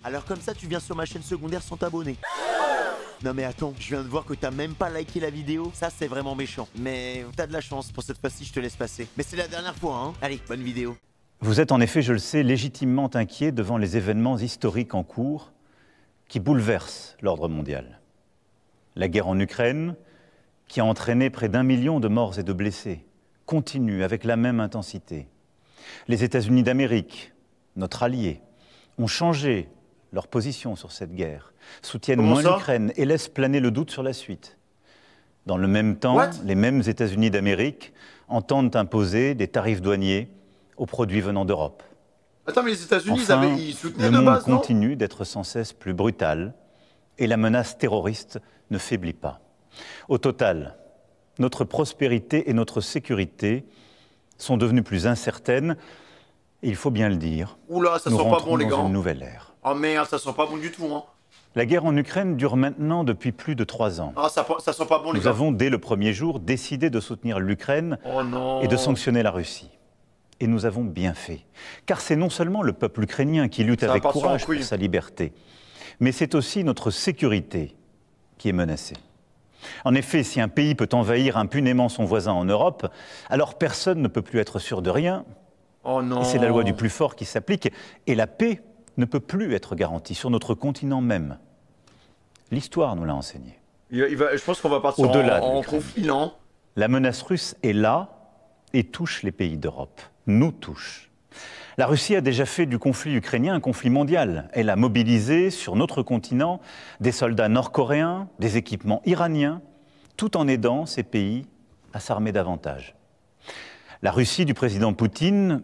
Alors comme ça, tu viens sur ma chaîne secondaire sans t'abonner. Non mais attends, je viens de voir que t'as même pas liké la vidéo. Ça, c'est vraiment méchant. Mais t'as de la chance, pour cette fois-ci, je te laisse passer. Mais c'est la dernière fois, hein. Allez, bonne vidéo. Vous êtes en effet, je le sais, légitimement inquiet devant les événements historiques en cours qui bouleversent l'ordre mondial. La guerre en Ukraine, qui a entraîné près d'1 million de morts et de blessés, continue avec la même intensité. Les États-Unis d'Amérique, notre allié, ont changé leur position sur cette guerre, soutiennent moins l'Ukraine et laissent planer le doute sur la suite. Dans le même temps, les mêmes États-Unis d'Amérique entendent imposer des tarifs douaniers aux produits venant d'Europe. Attends, mais les États-Unis, enfin, ils soutenaient le de monde base, non? continue d'être sans cesse plus brutal et la menace terroriste ne faiblit pas. Au total, notre prospérité et notre sécurité sont devenues plus incertaines et il faut bien le dire, Oula, ça nous sent pas rentrons bon, les dans gars. une nouvelle ère. Oh merde, ça sent pas bon du tout, hein. La guerre en Ukraine dure maintenant depuis plus de 3 ans. Ah, ça sent pas bon, les Nous gars. avons, dès le premier jour, décidé de soutenir l'Ukraine et de sanctionner la Russie. Et nous avons bien fait. Car c'est non seulement le peuple ukrainien qui lutte avec courage pour sa liberté, mais c'est aussi notre sécurité qui est menacée. En effet, si un pays peut envahir impunément son voisin en Europe, alors personne ne peut plus être sûr de rien. Oh non. Et c'est la loi du plus fort qui s'applique. Et la paix ne peut plus être garantie sur notre continent même. L'histoire nous l'a enseigné. Je pense qu'on va partir en conflit, non? La menace russe est là et touche les pays d'Europe. Nous touche. La Russie a déjà fait du conflit ukrainien un conflit mondial. Elle a mobilisé sur notre continent des soldats nord-coréens, des équipements iraniens, tout en aidant ces pays à s'armer davantage. La Russie du président Poutine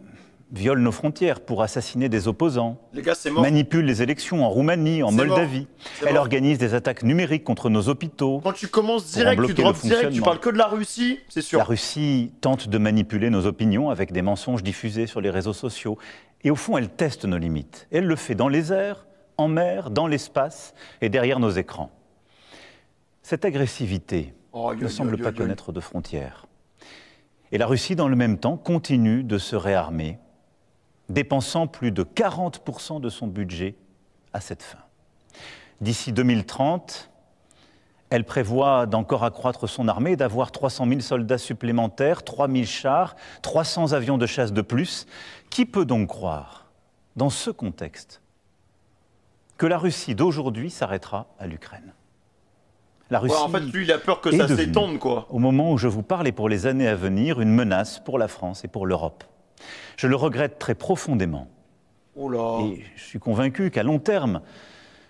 viole nos frontières pour assassiner des opposants, les gars, c'est mort. Manipule les élections en Roumanie, en Moldavie. Elle organise des attaques numériques contre nos hôpitaux. Quand tu commences direct, tu drops direct, tu parles que de la Russie, c'est sûr. La Russie tente de manipuler nos opinions avec des mensonges diffusés sur les réseaux sociaux. Et au fond, elle teste nos limites. Elle le fait dans les airs, en mer, dans l'espace et derrière nos écrans. Cette agressivité ne semble pas connaître de frontières. Et la Russie, dans le même temps, continue de se réarmer, dépensant plus de 40% de son budget à cette fin. D'ici 2030, elle prévoit d'encore accroître son armée, d'avoir 300 000 soldats supplémentaires, 3 000 chars, 300 avions de chasse de plus. Qui peut donc croire, dans ce contexte, que la Russie d'aujourd'hui s'arrêtera à l'Ukraine? La Russie en fait, lui, il a peur que ça s'étende, quoi. Au moment où je vous parle et pour les années à venir, une menace pour la France et pour l'Europe. Je le regrette très profondément. Et je suis convaincu qu'à long terme,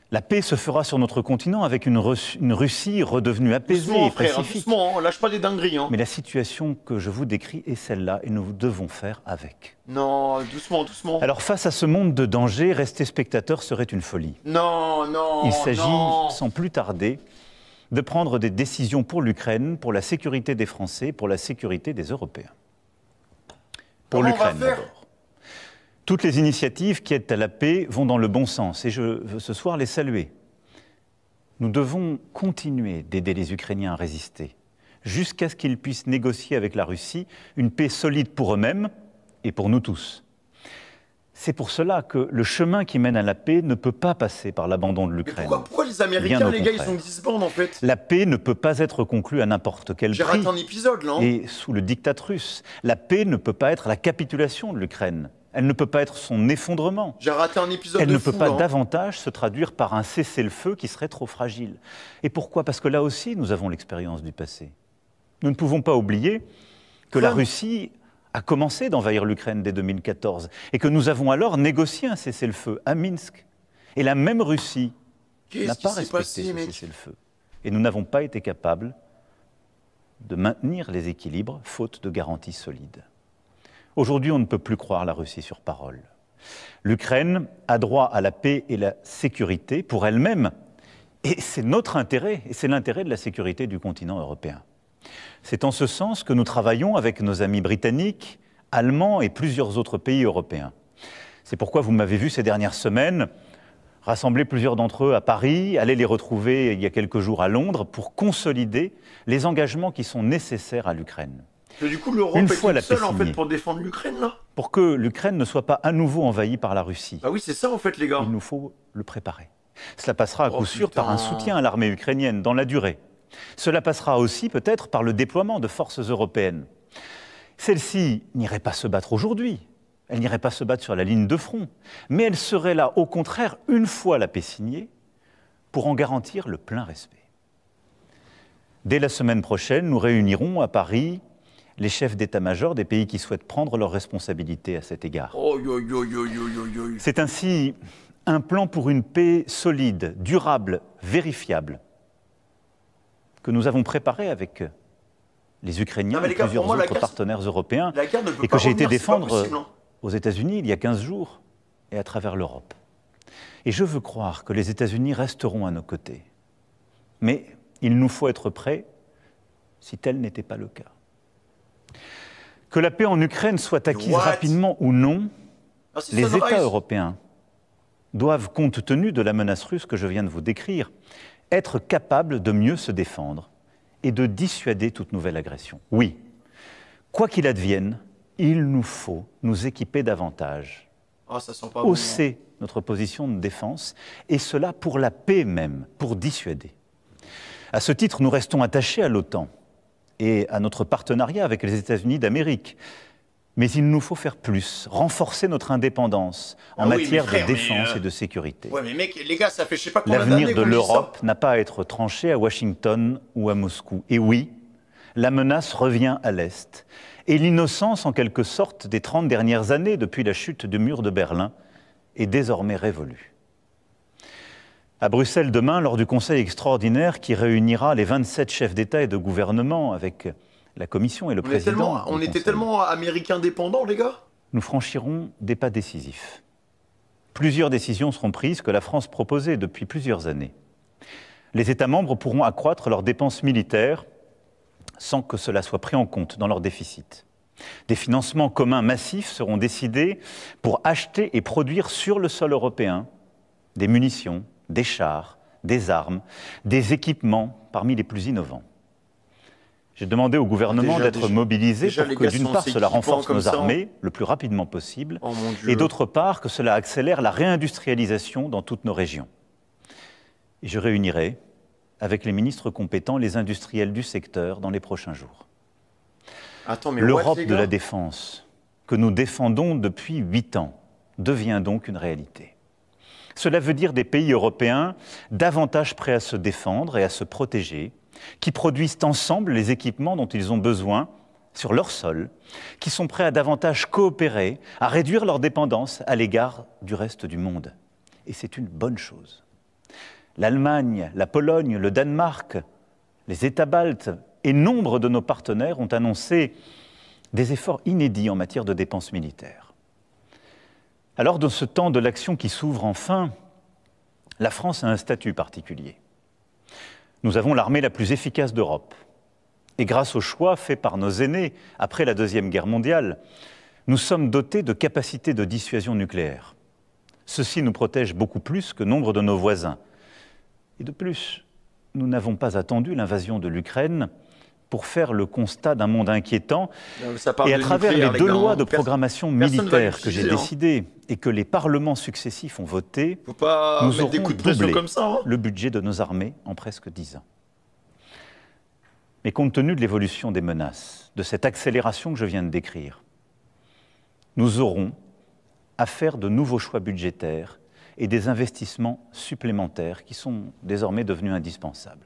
la paix se fera sur notre continent avec une Russie redevenue apaisée et pacifique. Doucement, lâche pas des dingueries. Hein. Mais la situation que je vous décris est celle-là et nous devons faire avec. Non, doucement, doucement. Alors face à ce monde de danger, rester spectateur serait une folie. Non, non, Il s'agit, sans plus tarder, de prendre des décisions pour l'Ukraine, pour la sécurité des Français, pour la sécurité des Européens. Pour l'Ukraine d'abord. Toutes les initiatives qui aident à la paix vont dans le bon sens et je veux ce soir les saluer. Nous devons continuer d'aider les Ukrainiens à résister jusqu'à ce qu'ils puissent négocier avec la Russie une paix solide pour eux-mêmes et pour nous tous. C'est pour cela que le chemin qui mène à la paix ne peut pas passer par l'abandon de l'Ukraine. Pourquoi les Américains, les gars, ils sont disbandés en fait? La paix ne peut pas être conclue à n'importe quel prix. J'ai raté un épisode là. Et sous le diktat russe, la paix ne peut pas être la capitulation de l'Ukraine. Elle ne peut pas être son effondrement. J'ai raté un épisode Elle ne peut pas davantage se traduire par un cessez-le-feu qui serait trop fragile. Et pourquoi? Parce que là aussi, nous avons l'expérience du passé. Nous ne pouvons pas oublier que la Russie a commencé d'envahir l'Ukraine dès 2014 et que nous avons alors négocié un cessez-le-feu à Minsk. Et la même Russie n'a pas respecté ce cessez-le-feu. Et nous n'avons pas été capables de maintenir les équilibres faute de garanties solides. Aujourd'hui, on ne peut plus croire la Russie sur parole. L'Ukraine a droit à la paix et la sécurité pour elle-même. Et c'est notre intérêt, et c'est l'intérêt de la sécurité du continent européen. C'est en ce sens que nous travaillons avec nos amis britanniques, allemands et plusieurs autres pays européens. C'est pourquoi vous m'avez vu ces dernières semaines rassembler plusieurs d'entre eux à Paris, aller les retrouver il y a quelques jours à Londres pour consolider les engagements qui sont nécessaires à l'Ukraine. Et du coup, l'Europe est toute seule en fait pour défendre l'Ukraine là. Pour que l'Ukraine ne soit pas à nouveau envahie par la Russie. Ah oui, c'est ça en fait, les gars. Il nous faut le préparer. Cela passera à coup sûr par un soutien à l'armée ukrainienne dans la durée. Cela passera aussi peut-être par le déploiement de forces européennes. Celles-ci n'iraient pas se battre aujourd'hui, elles n'iraient pas se battre sur la ligne de front, mais elles seraient là, au contraire, une fois la paix signée, pour en garantir le plein respect. Dès la semaine prochaine, nous réunirons à Paris les chefs d'état-major des pays qui souhaitent prendre leurs responsabilités à cet égard. C'est ainsi un plan pour une paix solide, durable, vérifiable, que nous avons préparé avec les Ukrainiens et plusieurs autres partenaires européens et que j'ai été défendre aux États-Unis il y a 15 jours et à travers l'Europe. Et je veux croire que les États-Unis resteront à nos côtés. Mais il nous faut être prêts si tel n'était pas le cas. Que la paix en Ukraine soit acquise rapidement ou non, les États européens doivent, compte tenu de la menace russe que je viens de vous décrire, être capables de mieux se défendre et de dissuader toute nouvelle agression. Oui, quoi qu'il advienne, il nous faut nous équiper davantage, hausser notre position de défense, et cela pour la paix même, pour dissuader. À ce titre, nous restons attachés à l'OTAN et à notre partenariat avec les États-Unis d'Amérique. Mais il nous faut faire plus, renforcer notre indépendance en matière de défense et de sécurité. Ouais, mais mec, les gars, ça fait je sais pas combien d'années. L'avenir de l'Europe n'a pas à être tranché à Washington ou à Moscou. Et oui, la menace revient à l'Est. Et l'innocence, en quelque sorte, des 30 dernières années, depuis la chute du mur de Berlin, est désormais révolue. À Bruxelles demain, lors du Conseil extraordinaire qui réunira les 27 chefs d'État et de gouvernement avec la Commission et le président. On était tellement américains dépendants, les gars. Nous franchirons des pas décisifs. Plusieurs décisions seront prises que la France proposait depuis plusieurs années. Les États membres pourront accroître leurs dépenses militaires sans que cela soit pris en compte dans leur déficit. Des financements communs massifs seront décidés pour acheter et produire sur le sol européen des munitions, des chars, des armes, des équipements parmi les plus innovants. J'ai demandé au gouvernement d'être mobilisé pour que d'une part cela renforce nos armées le plus rapidement possible et d'autre part que cela accélère la réindustrialisation dans toutes nos régions. Et je réunirai avec les ministres compétents les industriels du secteur dans les prochains jours. L'Europe de la défense, que nous défendons depuis 8 ans, devient donc une réalité. Cela veut dire des pays européens davantage prêts à se défendre et à se protéger, qui produisent ensemble les équipements dont ils ont besoin sur leur sol, qui sont prêts à davantage coopérer, à réduire leur dépendance à l'égard du reste du monde. Et c'est une bonne chose. L'Allemagne, la Pologne, le Danemark, les États baltes et nombre de nos partenaires ont annoncé des efforts inédits en matière de dépenses militaires. Alors, dans ce temps de l'action qui s'ouvre enfin, la France a un statut particulier. Nous avons l'armée la plus efficace d'Europe. Et grâce au choix fait par nos aînés après la Deuxième Guerre mondiale, nous sommes dotés de capacités de dissuasion nucléaire. Ceci nous protège beaucoup plus que nombre de nos voisins. Et de plus, nous n'avons pas attendu l'invasion de l'Ukraine pour faire le constat d'un monde inquiétant. Et à travers les 2 lois de programmation militaire que j'ai décidées et que les parlements successifs ont votées, nous aurons doublé le budget de nos armées en presque 10 ans. Mais compte tenu de l'évolution des menaces, de cette accélération que je viens de décrire, nous aurons à faire de nouveaux choix budgétaires et des investissements supplémentaires qui sont désormais devenus indispensables.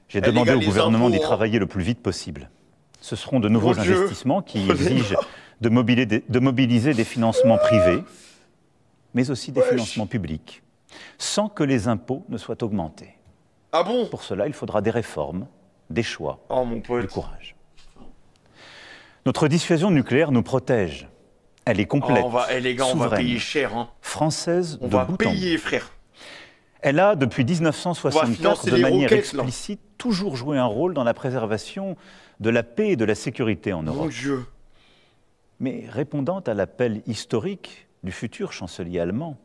J'ai demandé au gouvernement d'y travailler le plus vite possible. Ce seront de nouveaux investissements qui exigent de mobiliser des financements privés, mais aussi des financements publics, sans que les impôts ne soient augmentés. Ah bon? Pour cela, il faudra des réformes, des choix, du courage. Notre dissuasion nucléaire nous protège. Elle est complète, les gars, souveraine, on va payer cher. Française de bout en bout. On va payer, frère. Elle a, depuis 1964, de manière explicite, toujours joué un rôle dans la préservation de la paix et de la sécurité en Europe. Mon Dieu. Mais répondant à l'appel historique du futur chancelier allemand,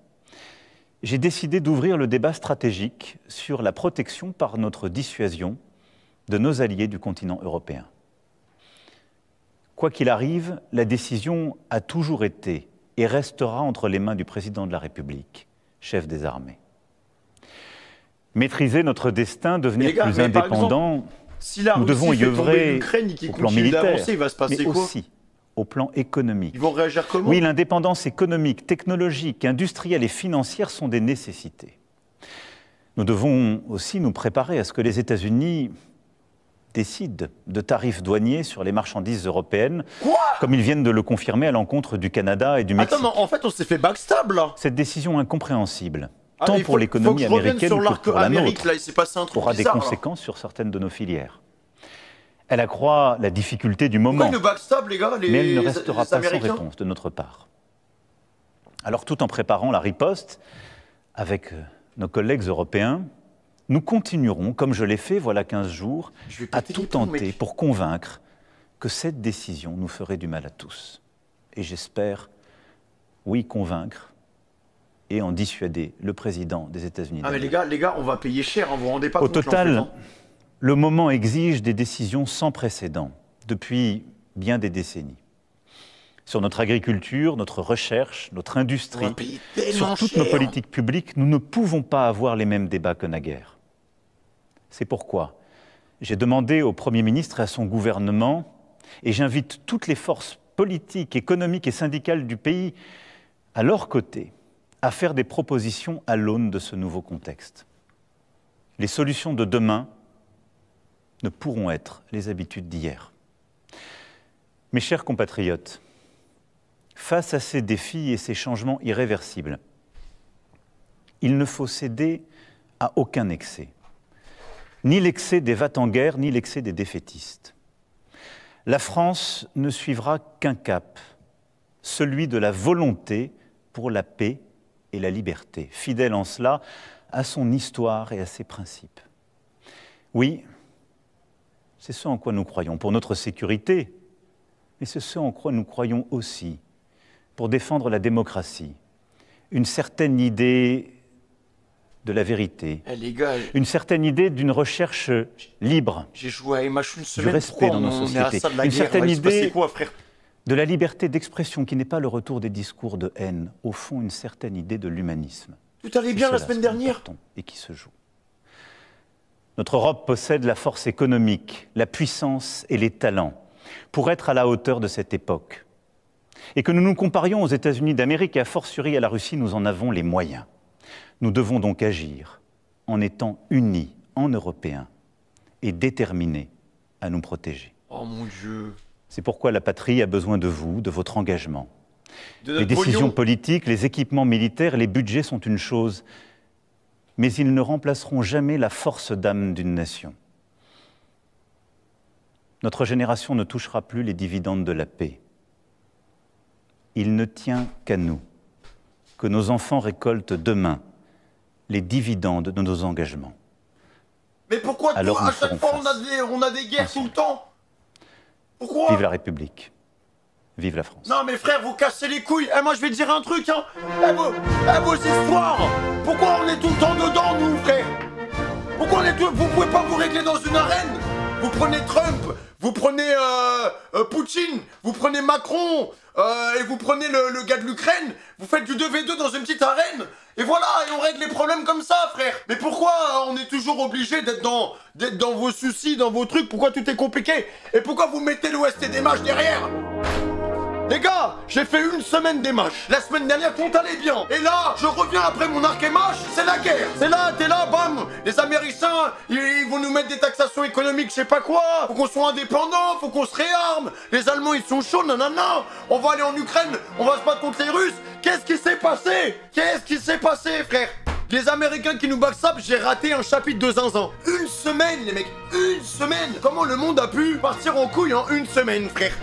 j'ai décidé d'ouvrir le débat stratégique sur la protection par notre dissuasion de nos alliés du continent européen. Quoi qu'il arrive, la décision a toujours été et restera entre les mains du président de la République, chef des armées. Maîtriser notre destin, devenir plus indépendant, nous devons y œuvrer au plan militaire, mais aussi au plan économique. Ils vont réagir comment? Oui, l'indépendance économique, technologique, industrielle et financière sont des nécessités. Nous devons aussi nous préparer à ce que les États-Unis décident de tarifs douaniers sur les marchandises européennes, comme ils viennent de le confirmer à l'encontre du Canada et du Mexique. Attends, mais en fait, on s'est fait backstab, là. Cette décision incompréhensible, tant pour l'économie américaine que pour la nôtre, aura des conséquences sur certaines de nos filières. Elle accroît la difficulté du moment, les gars, mais elle ne restera pas sans réponse de notre part. Alors, tout en préparant la riposte, avec nos collègues européens, nous continuerons, comme je l'ai fait voilà 15 jours, à tout tenter pour convaincre que cette décision nous ferait du mal à tous. Et j'espère, oui, convaincre et en dissuader le président des États-Unis. Ah mais les gars, on va payer cher, hein, vous vous rendez pas compte. Au total, le moment exige des décisions sans précédent, depuis bien des décennies. Sur notre agriculture, notre recherche, notre industrie, sur toutes nos politiques publiques, nous ne pouvons pas avoir les mêmes débats que naguère. C'est pourquoi j'ai demandé au Premier ministre et à son gouvernement, et j'invite toutes les forces politiques, économiques et syndicales du pays à leur côté, à faire des propositions à l'aune de ce nouveau contexte. Les solutions de demain ne pourront être les habitudes d'hier. Mes chers compatriotes, face à ces défis et ces changements irréversibles, il ne faut céder à aucun excès. Ni l'excès des va-t-en-guerre, ni l'excès des défaitistes. La France ne suivra qu'un cap, celui de la volonté pour la paix et la liberté, fidèle en cela à son histoire et à ses principes. Oui, c'est ce en quoi nous croyons pour notre sécurité, mais c'est ce en quoi nous croyons aussi pour défendre la démocratie, une certaine idée de la vérité, une certaine idée d'une recherche libre, j'ai joué à MH une semaine, du respect dans nos sociétés, une certaine idée de la liberté d'expression qui n'est pas le retour des discours de haine, au fond une certaine idée de l'humanisme. Tout allait bien la semaine dernière. Et qui se joue. Notre Europe possède la force économique, la puissance et les talents pour être à la hauteur de cette époque. Et que nous nous comparions aux États-Unis d'Amérique et a fortiori à la Russie, nous en avons les moyens. Nous devons donc agir en étant unis en Européens et déterminés à nous protéger. Oh mon Dieu! C'est pourquoi la patrie a besoin de vous, de votre engagement. Les décisions politiques, les équipements militaires, les budgets sont une chose, mais ils ne remplaceront jamais la force d'âme d'une nation. Notre génération ne touchera plus les dividendes de la paix. Il ne tient qu'à nous que nos enfants récoltent demain les dividendes de nos engagements. Mais pourquoi à chaque fois on a des guerres tout le temps? Pourquoi? Vive la République. Vive la France. Non mais frère, vous cassez les couilles. Moi je vais te dire un truc, hein. Vos histoires. Pourquoi on est tout le temps dedans, nous, frère? Pourquoi on est tout... Vous pouvez pas vous régler dans une arène? Vous prenez Trump, vous prenez Poutine, vous prenez Macron, et vous prenez le gars de l'Ukraine, vous faites du 2v2 dans une petite arène, et voilà, et on règle les problèmes comme ça, frère. Mais pourquoi on est toujours obligé d'être dans vos soucis, dans vos trucs? Pourquoi tout est compliqué? Et pourquoi vous mettez l'Ouest et des matchs derrière? Les gars, j'ai fait une semaine des matchs. La semaine dernière, tout allait bien. Et là, je reviens après mon arc et match, c'est la guerre. C'est là, t'es là, bam. Les Américains, ils vont nous mettre des taxations économiques, je sais pas quoi. Faut qu'on soit indépendant, faut qu'on se réarme. Les Allemands, ils sont chauds, nanana. On va aller en Ukraine, on va se battre contre les Russes. Qu'est-ce qui s'est passé? Qu'est-ce qui s'est passé, frère? Les Américains qui nous backstab, j'ai raté un chapitre de zinzin. Une semaine, les mecs, une semaine. Comment le monde a pu partir en couille en une semaine, frère?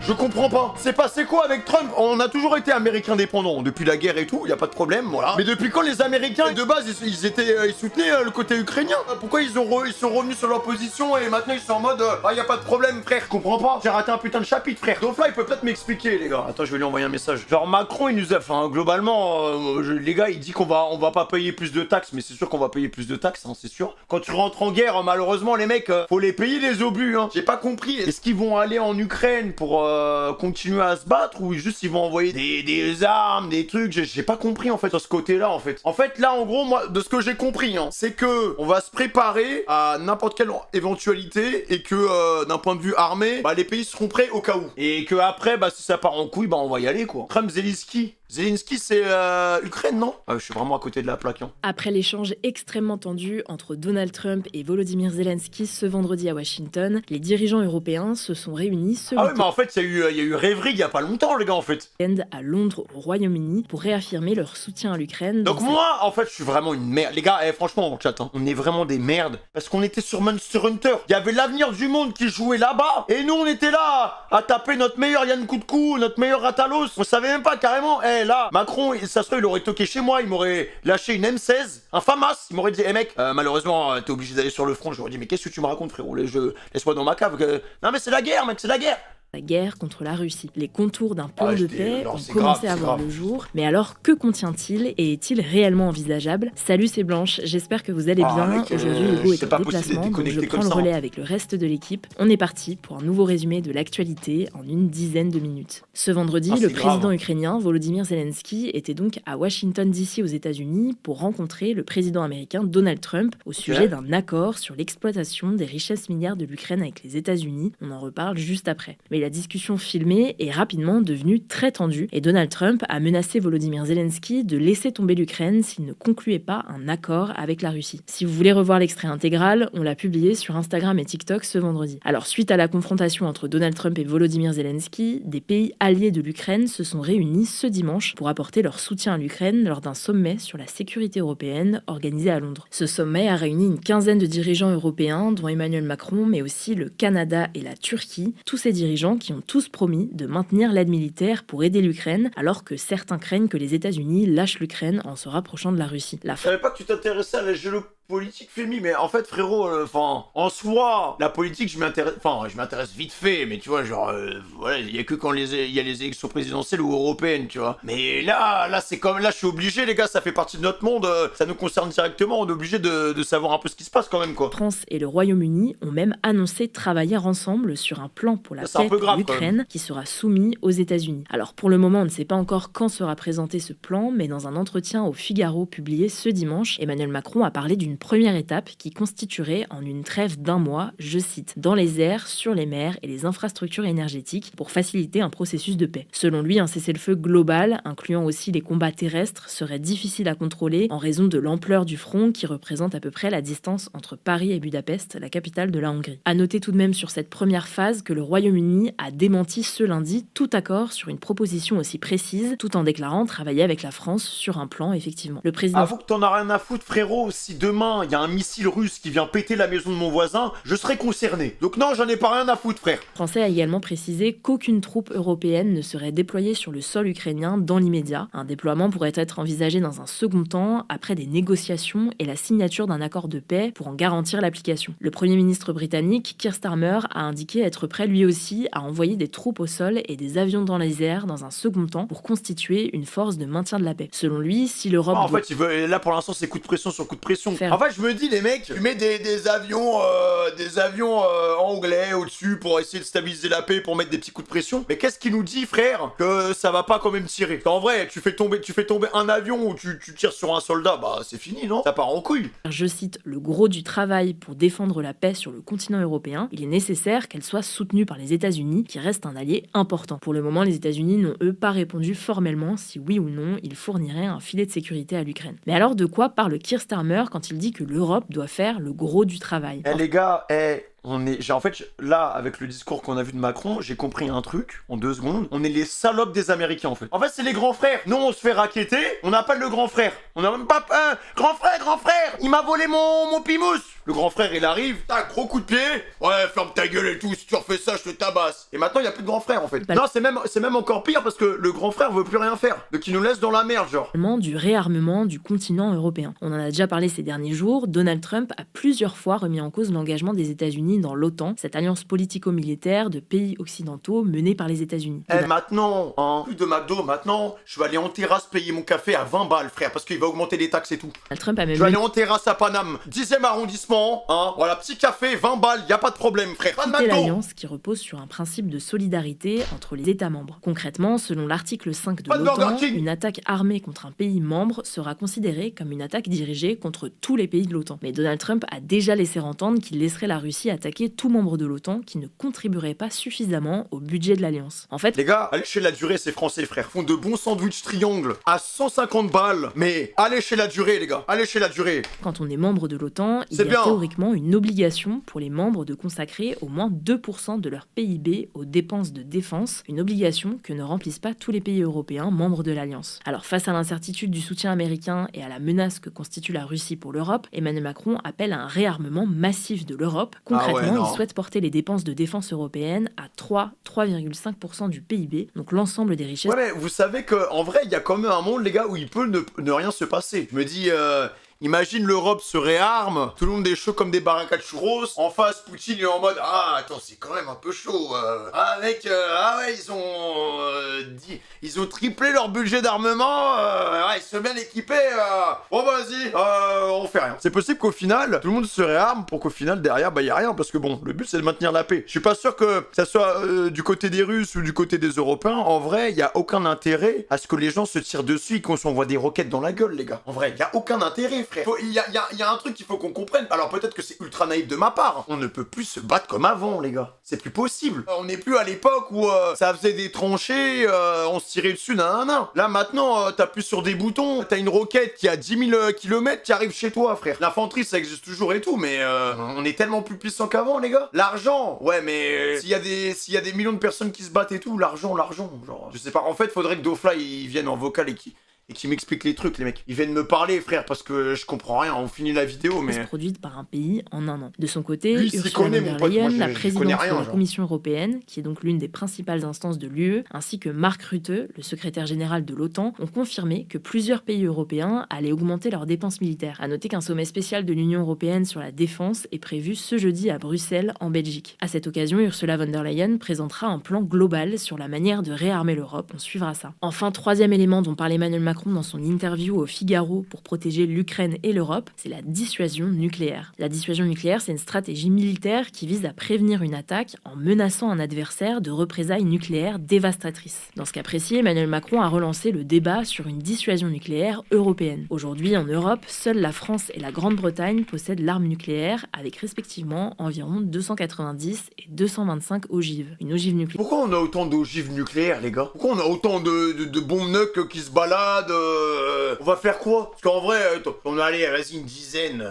Je comprends pas. C'est passé quoi avec Trump? On a toujours été américains dépendants depuis la guerre et tout, y a pas de problème, voilà. Mais depuis quand les Américains de base ils soutenaient le côté ukrainien? Pourquoi ils sont revenus sur leur position et maintenant ils sont en mode y a pas de problème, frère? Je comprends pas. J'ai raté un putain de chapitre, frère. Donc là il peut peut-être m'expliquer, les gars. Attends, je vais lui envoyer un message. Genre Macron il nous a, enfin globalement, les gars, il dit qu'on va pas payer plus de taxes, mais c'est sûr qu'on va payer plus de taxes, hein, c'est sûr. Quand tu rentres en guerre, malheureusement les mecs, faut les payer les obus, hein. J'ai pas compris. Est-ce qu'ils vont aller en Ukraine pour continuer à se battre ou juste ils vont envoyer des armes, des trucs. J'ai pas compris en fait sur ce côté-là en fait. En fait là en gros moi de ce que j'ai compris hein, c'est que on va se préparer à n'importe quelle éventualité et que d'un point de vue armé, bah les pays seront prêts au cas où. Et que après bah si ça part en couille bah on va y aller quoi. Trump Zelensky c'est Ukraine non? Je suis vraiment à côté de la plaque hein. Après l'échange extrêmement tendu entre Donald Trump et Volodymyr Zelensky ce vendredi à Washington, les dirigeants européens se sont réunis ce Ah oui mais en fait il y a eu rêverie il y a pas longtemps les gars en fait. week-end à Londres au Royaume-Uni pour réaffirmer leur soutien à l'Ukraine. Donc moi en fait je suis vraiment une merde. Les gars franchement en chat hein, on est vraiment des merdes parce qu'on était sur Monster Hunter. Il y avait l'avenir du monde qui jouait là-bas et nous on était là à taper notre meilleur Yann Koukou, notre meilleur Ratalos. On savait même pas carrément. Là, Macron, ça se trouve, il aurait toqué chez moi, il m'aurait lâché une M16, un FAMAS, il m'aurait dit, mec, malheureusement, t'es obligé d'aller sur le front. J'aurais dit, mais qu'est-ce que tu me racontes, frérot? Laisse-moi dans ma cave. Non, mais c'est la guerre, mec, c'est la guerre. La guerre contre la Russie. Les contours d'un plan de paix non, ont c'est commencé grave, à voir c'est le jour. Mais alors, que contient-il et est-il réellement envisageable? Salut, c'est Blanche, j'espère que vous allez bien. Mec, aujourd'hui, Hugo est c'est en pas possible déplacement, d'être donc je déconnecté prends comme le ça, relais hein. avec le reste de l'équipe. On est parti pour un nouveau résumé de l'actualité en une dizaine de minutes. Ce vendredi, c'est le président grave. ukrainien Volodymyr Zelensky était donc à Washington DC aux États-Unis pour rencontrer le président américain Donald Trump au sujet d'un accord sur l'exploitation des richesses minières de l'Ukraine avec les États-Unis. On en reparle juste après. Mais la discussion filmée est rapidement devenue très tendue et Donald Trump a menacé Volodymyr Zelensky de laisser tomber l'Ukraine s'il ne concluait pas un accord avec la Russie. Si vous voulez revoir l'extrait intégral, on l'a publié sur Instagram et TikTok ce vendredi. Alors suite à la confrontation entre Donald Trump et Volodymyr Zelensky, des pays alliés de l'Ukraine se sont réunis ce dimanche pour apporter leur soutien à l'Ukraine lors d'un sommet sur la sécurité européenne organisé à Londres. Ce sommet a réuni une quinzaine de dirigeants européens, dont Emmanuel Macron, mais aussi le Canada et la Turquie. Tous ces dirigeants qui ont tous promis de maintenir l'aide militaire pour aider l'Ukraine, alors que certains craignent que les États-Unis lâchent l'Ukraine en se rapprochant de la Russie. Je savais pas que tu t'intéressais à la géopolitique, Femi, mais en fait, frérot, en soi, la politique, je m'intéresse vite fait, mais tu vois, genre, voilà, il y a que quand il y a les élections présidentielles ou européennes, tu vois. Mais là, c'est comme, là, je suis obligé, les gars, ça fait partie de notre monde, ça nous concerne directement, on est obligé de savoir un peu ce qui se passe quand même, quoi. La France et le Royaume-Uni ont même annoncé travailler ensemble sur un plan pour la C'est un paix peu pour grave, l'Ukraine qui sera soumis aux États-Unis. Alors pour le moment, on ne sait pas encore quand sera présenté ce plan, mais dans un entretien au Figaro publié ce dimanche, Emmanuel Macron a parlé d'une première étape qui constituerait en une trêve d'1 mois, je cite, dans les airs, sur les mers et les infrastructures énergétiques pour faciliter un processus de paix. Selon lui, un cessez-le-feu global, incluant aussi les combats terrestres, serait difficile à contrôler en raison de l'ampleur du front qui représente à peu près la distance entre Paris et Budapest, la capitale de la Hongrie. À noter tout de même sur cette première phase que le Royaume-Uni a démenti ce lundi tout accord sur une proposition aussi précise, tout en déclarant travailler avec la France sur un plan, effectivement. Le président... Avoue que t'en as rien à foutre, frérot. Si demain, il y a un missile russe qui vient péter la maison de mon voisin, je serai concerné. Donc non, j'en ai pas rien à foutre, frère. Le Français a également précisé qu'aucune troupe européenne ne serait déployée sur le sol ukrainien dans l'immédiat. Un déploiement pourrait être envisagé dans un second temps, après des négociations et la signature d'un accord de paix pour en garantir l'application. Le Premier ministre britannique, Keir Starmer, a indiqué être prêt lui aussi à envoyer des troupes au sol et des avions dans les airs dans un second temps pour constituer une force de maintien de la paix. Selon lui, si l'Europe... En fait, là pour l'instant, c'est coup de pression sur coup de pression. En fait, je me dis, les mecs, tu mets des avions anglais au-dessus pour essayer de stabiliser la paix, pour mettre des petits coups de pression. Mais qu'est-ce qui nous dit, frère, que ça va pas quand même tirer? En vrai, tu fais tomber un avion ou tu tires sur un soldat, bah c'est fini, non? Ça part en couille. Je cite, le gros du travail pour défendre la paix sur le continent européen, il est nécessaire qu'elle soit soutenue par les États-Unis, qui restent un allié important. Pour le moment, les États-Unis n'ont eux pas répondu formellement si oui ou non ils fourniraient un filet de sécurité à l'Ukraine. Mais alors de quoi parle Keir Starmer quand il dit que l'Europe doit faire le gros du travail? Les gars, en fait, là, avec le discours qu'on a vu de Macron, j'ai compris un truc, en 2 secondes. On est les salopes des Américains, en fait. En fait, c'est les grands frères. Nous, on se fait raqueter, on appelle le grand frère. On a même pas... grand frère, il m'a volé mon pimousse. Le grand frère, il arrive, tac, gros coup de pied. Ouais, ferme ta gueule et tout, si tu refais ça, je te tabasse. Et maintenant, il n'y a plus de grand frère, en fait. Non, c'est même encore pire, parce que le grand frère veut plus rien faire. Donc, il nous laisse dans la merde, genre. Du réarmement du continent européen. On en a déjà parlé ces derniers jours, Donald Trump a plusieurs fois remis en cause l'engagement des États-Unis dans l'OTAN, cette alliance politico-militaire de pays occidentaux menée par les États-Unis. Maintenant, plus de McDo, maintenant, je vais aller en terrasse payer mon café à 20 balles, frère, parce qu'il va augmenter les taxes et tout. Donald Trump a même je vais aller en terrasse à Paname, 10e arrondissement, tranquillement, hein. Voilà, petit café, 20 balles, y a pas de problème, frère. Pas de quitter McDo. l'alliance qui repose sur un principe de solidarité entre les États membres. Concrètement, selon l'article 5 de Pas de Burger l'OTAN, King. une attaque armée contre un pays membre sera considérée comme une attaque dirigée contre tous les pays de l'OTAN. Mais Donald Trump a déjà laissé entendre qu'il laisserait la Russie attaquer tout membre de l'OTAN qui ne contribuerait pas suffisamment au budget de l'alliance. En fait, Les gars, allez chez la durée, ces Français, frère. Font de bons sandwichs triangles à 150 balles. Mais allez chez la durée, les gars. Allez chez la durée. quand on est membre de l'OTAN, il y C'est a bien. théoriquement une obligation pour les membres de consacrer au moins 2% de leur PIB aux dépenses de défense, une obligation que ne remplissent pas tous les pays européens membres de l'Alliance. Alors face à l'incertitude du soutien américain et à la menace que constitue la Russie pour l'Europe, Emmanuel Macron appelle à un réarmement massif de l'Europe. Concrètement, non. il souhaite porter les dépenses de défense européennes à 3,5% du PIB, donc l'ensemble des richesses. Ouais, mais vous savez qu'en vrai, il y a quand même un monde, les gars, où il peut ne rien se passer. Je me dis, imagine l'Europe se réarme, tout le monde est chaud comme des baraques à churros. En face, Poutine est en mode, ah, attends, c'est quand même un peu chaud. Ah, mec, ah ouais, ils ont triplé leur budget d'armement. Ouais, ils sont bien équipés. Bon, bah, vas-y, on fait rien. C'est possible qu'au final, tout le monde se réarme pour qu'au final, derrière, bah, y a rien. Parce que bon, le but, c'est de maintenir la paix. Je suis pas sûr que ça soit du côté des Russes ou du côté des Européens. En vrai, il y a aucun intérêt à ce que les gens se tirent dessus et qu'on s'envoie des roquettes dans la gueule, les gars. En vrai, il y a aucun intérêt, frère. Il y a un truc qu'il faut qu'on comprenne. Alors peut-être que c'est ultra naïf de ma part. On ne peut plus se battre comme avant, les gars. C'est plus possible. On n'est plus à l'époque où ça faisait des tranchées, on se tirait dessus, nanana. Là maintenant, t'appuies sur des boutons, t'as une roquette qui a 10 000 km qui arrive chez toi, frère. L'infanterie, ça existe toujours et tout, mais on est tellement plus puissant qu'avant, les gars. L'argent, ouais, mais s'il y a des millions de personnes qui se battent et tout, l'argent, genre, je sais pas. En fait, faudrait que Dofla il vienne en vocal et qui m'explique les trucs, les mecs. Ils viennent me parler, frère, parce que je comprends rien. On finit la vidéo, mais... produite par un pays en un an. De son côté, Lui, il s'y Ursula connaît, von mon der pote. Moi, Leyen, la je présidente connais de rien, la genre. Commission européenne, qui est donc l'une des principales instances de l'UE, ainsi que Mark Rutte, le secrétaire général de l'OTAN, ont confirmé que plusieurs pays européens allaient augmenter leurs dépenses militaires. À noter qu'un sommet spécial de l'Union européenne sur la défense est prévu ce jeudi à Bruxelles, en Belgique. À cette occasion, Ursula von der Leyen présentera un plan global sur la manière de réarmer l'Europe. On suivra ça. Enfin, troisième élément dont parle Emmanuel Macron dans son interview au Figaro pour protéger l'Ukraine et l'Europe, c'est la dissuasion nucléaire. La dissuasion nucléaire, c'est une stratégie militaire qui vise à prévenir une attaque en menaçant un adversaire de représailles nucléaires dévastatrices. Dans ce cas précis, Emmanuel Macron a relancé le débat sur une dissuasion nucléaire européenne. Aujourd'hui, en Europe, seules la France et la Grande-Bretagne possèdent l'arme nucléaire, avec respectivement environ 290 et 225 ogives. Une ogive nucléaire. Pourquoi on a autant d'ogives nucléaires, les gars? Pourquoi on a autant de bombes nucléaires qui se baladent On va faire quoi? Parce qu'en vrai, on a allé, vas-y, une dizaine,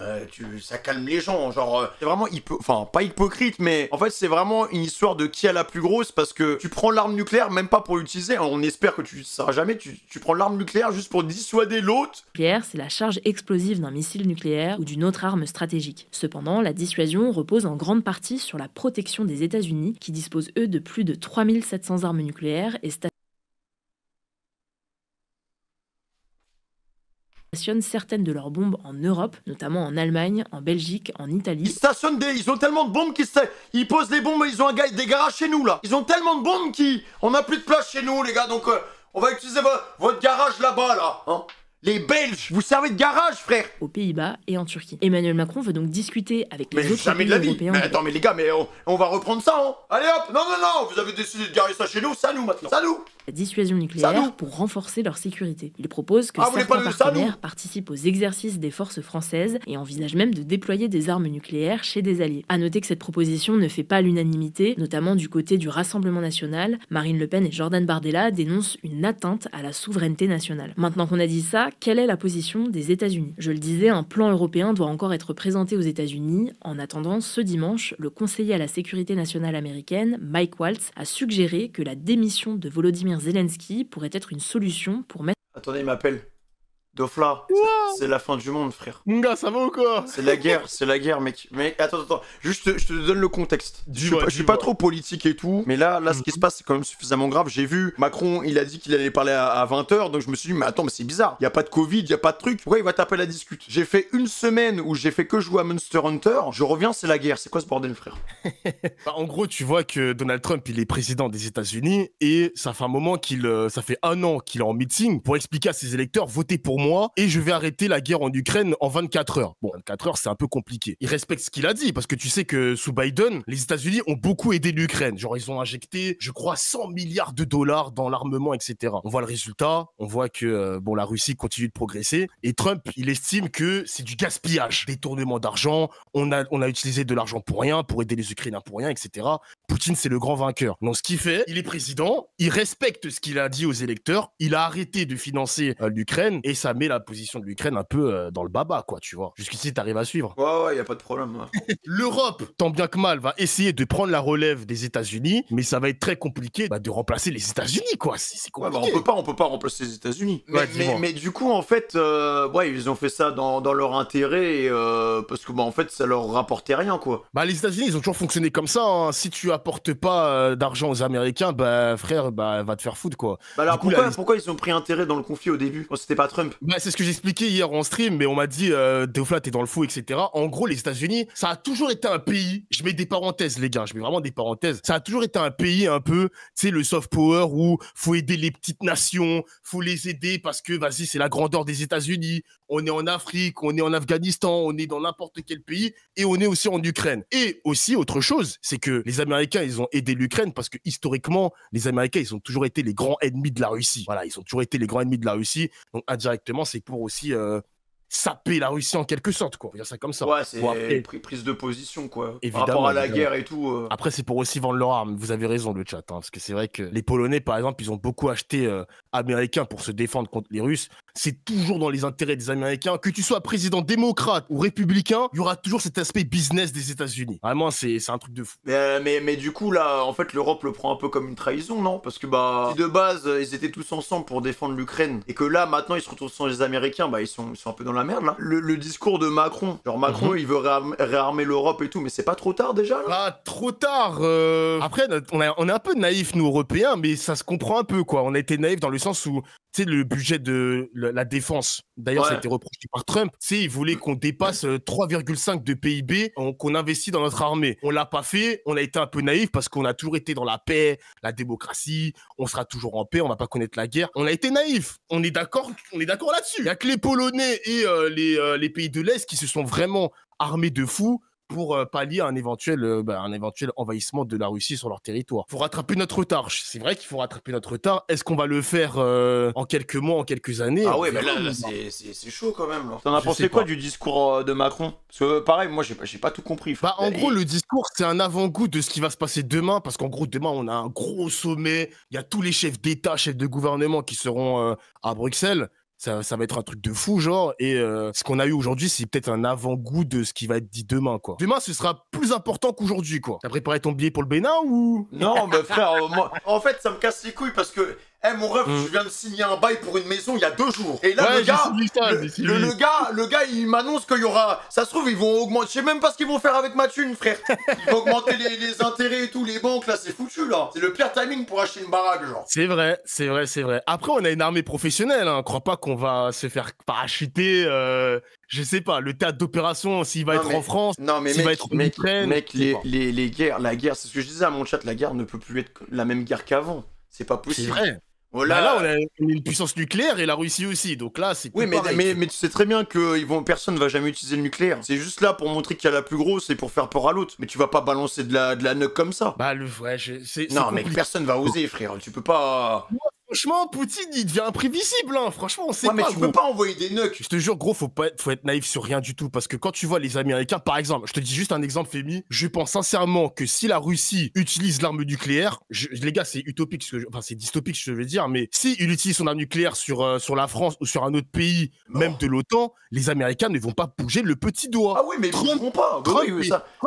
ça calme les gens, genre, c'est vraiment, enfin, pas hypocrite, mais en fait, c'est vraiment une histoire de qui a la plus grosse, parce que tu prends l'arme nucléaire, même pas pour l'utiliser, on espère que tu ne sauras jamais, tu prends l'arme nucléaire juste pour dissuader l'autre. Nucléaire, c'est la charge explosive d'un missile nucléaire ou d'une autre arme stratégique. Cependant, la dissuasion repose en grande partie sur la protection des États-Unis, qui disposent eux de plus de 3700 armes nucléaires et stationnent certaines de leurs bombes en Europe, notamment en Allemagne, en Belgique, en Italie. Ils ont tellement de bombes ils posent les bombes, ils ont des garages chez nous là. Ils ont tellement de bombes on n'a plus de place chez nous les gars, donc on va utiliser votre garage là-bas là, hein. Les Belges, vous servez de garage, frère! Aux Pays-Bas et en Turquie. Emmanuel Macron veut donc discuter avec les Mais autres jamais pays de la vie! européens. Mais attends, mais les gars, mais on va reprendre ça, hein! Allez hop! Non, vous avez décidé de garer ça chez nous, c'est à nous maintenant! C'est à nous! La dissuasion nucléaire pour renforcer leur sécurité. Il propose que certains partenaires participent aux exercices des forces françaises et envisagent même de déployer des armes nucléaires chez des alliés. À noter que cette proposition ne fait pas l'unanimité, notamment du côté du Rassemblement national. Marine Le Pen et Jordan Bardella dénoncent une atteinte à la souveraineté nationale. Maintenant qu'on a dit ça, quelle est la position des États-Unis? Je le disais, un plan européen doit encore être présenté aux États-Unis. En attendant, ce dimanche, le conseiller à la sécurité nationale américaine, Mike Waltz, a suggéré que la démission de Volodymyr Zelensky pourrait être une solution pour mettre... Attendez, il m'appelle. Dofla, c'est la fin du monde, frère. Mon gars, ça va ou quoi? C'est la guerre, mec. Mais attends. Juste, je te donne le contexte. Je suis pas trop politique et tout, mais là, ce qui se passe, c'est quand même suffisamment grave. J'ai vu, Macron, il a dit qu'il allait parler à 20h, donc je me suis dit, mais attends, mais c'est bizarre. Y a pas de Covid, y a pas de truc. Pourquoi il va taper la discute? J'ai fait une semaine où j'ai fait que jouer à Monster Hunter. Je reviens, c'est la guerre. C'est quoi ce bordel, frère? Bah, en gros, tu vois que Donald Trump, il est président des États-Unis et ça fait un moment ça fait un an qu'il est en meeting pour expliquer à ses électeurs, votez pour pour moi et je vais arrêter la guerre en Ukraine en 24 heures. Bon, 24 heures, c'est un peu compliqué. Il respecte ce qu'il a dit parce que tu sais que sous Biden, les États-Unis ont beaucoup aidé l'Ukraine. Genre, ils ont injecté, je crois, 100 milliards de dollars dans l'armement, etc. On voit le résultat. On voit que, bon, la Russie continue de progresser. Et Trump, il estime que c'est du gaspillage, détournement d'argent. On a utilisé de l'argent pour rien, pour aider les Ukrainiens pour rien, etc. Poutine, c'est le grand vainqueur. Donc, ce qu'il fait, il est président, il respecte ce qu'il a dit aux électeurs, il a arrêté de financer l'Ukraine et ça met la position de l'Ukraine un peu dans le baba, quoi, tu vois. Jusqu'ici, t'arrives à suivre. Ouais, y a pas de problème. Ouais. L'Europe, tant bien que mal, va essayer de prendre la relève des États-Unis, mais ça va être très compliqué de remplacer les États-Unis, quoi. C'est compliqué. Ouais, on peut pas remplacer les États-Unis. Mais du coup, en fait, ouais, ils ont fait ça dans leur intérêt, parce que, en fait, ça leur rapportait rien, quoi. Bah, les États-Unis, ils ont toujours fonctionné comme ça. Hein. Si tu apportes pas d'argent aux Américains, bah, frère, bah, va te faire foutre, quoi. Bah alors, pourquoi ils ont pris intérêt dans le conflit au début, quand c'était pas Trump? Bah, c'est ce que j'expliquais hier en stream, mais on m'a dit, Théophile, t'es dans le fou, etc. En gros, les États-Unis, ça a toujours été un pays, je mets des parenthèses, les gars, je mets vraiment des parenthèses, ça a toujours été un pays un peu, tu sais, le soft power où faut aider les petites nations, faut les aider parce que, vas-y, c'est la grandeur des États-Unis, on est en Afrique, on est en Afghanistan, on est dans n'importe quel pays, et on est aussi en Ukraine. Et aussi, autre chose, c'est que les Américains, ils ont aidé l'Ukraine parce que, historiquement, les Américains, ils ont toujours été les grands ennemis de la Russie. Voilà, ils ont toujours été les grands ennemis de la Russie, donc indirectement, c'est pour aussi saper la Russie en quelque sorte, quoi. On va dire ça comme ça. Ouais, c'est prise de position, quoi. Évidemment, par rapport à la guerre et tout. Après, c'est pour aussi vendre leur arme. Vous avez raison, le chat. Hein, parce que c'est vrai que les Polonais, par exemple, ils ont beaucoup acheté américains pour se défendre contre les Russes. C'est toujours dans les intérêts des Américains. Que tu sois président démocrate ou républicain, il y aura toujours cet aspect business des États-Unis. Vraiment, c'est un truc de fou. Mais du coup, là, en fait, l'Europe le prend un peu comme une trahison, non? Parce que, si de base, ils étaient tous ensemble pour défendre l'Ukraine, et que là, maintenant, ils se retrouvent sans les Américains, ils sont un peu dans la merde, là. Le discours de Macron, genre Macron, il veut réarmer l'Europe et tout, mais c'est pas trop tard déjà, là? Ah, trop tard. Après, on est un peu naïfs, nous, Européens, mais ça se comprend un peu, quoi. On a été naïfs dans le sens où, tu sais, le budget de la défense, d'ailleurs, ça a été reproché par Trump, tu sais, il voulait qu'on dépasse 3,5 de PIB, qu'on investit dans notre armée. On l'a pas fait, on a été un peu naïfs parce qu'on a toujours été dans la paix, la démocratie, on sera toujours en paix, on va pas connaître la guerre. On a été naïfs. On est d'accord là-dessus. Il y a que les Polonais et les pays de l'Est qui se sont vraiment armés de fous pour pallier un éventuel envahissement de la Russie sur leur territoire. Faut rattraper notre retard. C'est vrai qu'il faut rattraper notre retard. Est-ce qu'on va le faire en quelques mois, en quelques années? Ah ouais, mais là c'est chaud quand même. T'en as pensé quoi du discours de Macron? Parce que pareil, moi j'ai pas tout compris. En gros, le discours, c'est un avant-goût de ce qui va se passer demain, parce qu'en gros, demain, on a un gros sommet. Il y a tous les chefs d'État, chefs de gouvernement qui seront à Bruxelles. Ça va être un truc de fou, genre, et ce qu'on a eu aujourd'hui, c'est peut-être un avant-goût de ce qui va être dit demain, quoi. Demain, ce sera plus important qu'aujourd'hui, quoi. T'as préparé ton billet pour le Bénin, ou? Non, mais frère, moi, en fait, ça me casse les couilles, parce que, mon ref, je viens de signer un bail pour une maison il y a 2 jours. Et là, le gars, il m'annonce qu'il y aura... Ça se trouve, ils vont augmenter... Je sais même pas ce qu'ils vont faire avec ma thune, frère. Ils vont augmenter les intérêts et tout, les banques, là, c'est foutu, là. C'est le pire timing pour acheter une baraque, genre. C'est vrai. Après, on a une armée professionnelle, hein. Crois pas qu'on va se faire parachuter, je sais pas, le théâtre d'opération, s'il va être en France, s'il va être en Ukraine. Mec, les guerres, la guerre, c'est ce que je disais à mon chat, la guerre ne peut plus être la même guerre qu'avant. C'est pas possible. C'est vrai. Voilà. Là, on a une puissance nucléaire et la Russie aussi, donc là, c'est plus pareil. Mais tu sais très bien que personne va jamais utiliser le nucléaire. C'est juste là pour montrer qu'il y a la plus grosse et pour faire peur à l'autre. Mais tu vas pas balancer de la nuque comme ça. Non, mec, personne va oser, frère. Tu peux pas... Franchement, Poutine, il devient imprévisible, hein. Franchement, on sait pas, mais tu peux pas envoyer des nuques. Je te jure, gros, faut être naïf sur rien du tout. Parce que quand tu vois les Américains, par exemple, je te dis juste un exemple, Femi, je pense sincèrement que si la Russie utilise l'arme nucléaire, les gars, c'est utopique, c'est dystopique, je veux dire, mais si il utilise son arme nucléaire sur la France ou sur un autre pays, même de l'OTAN, les Américains ne vont pas bouger le petit doigt. Ah oui, mais ils bougeront pas.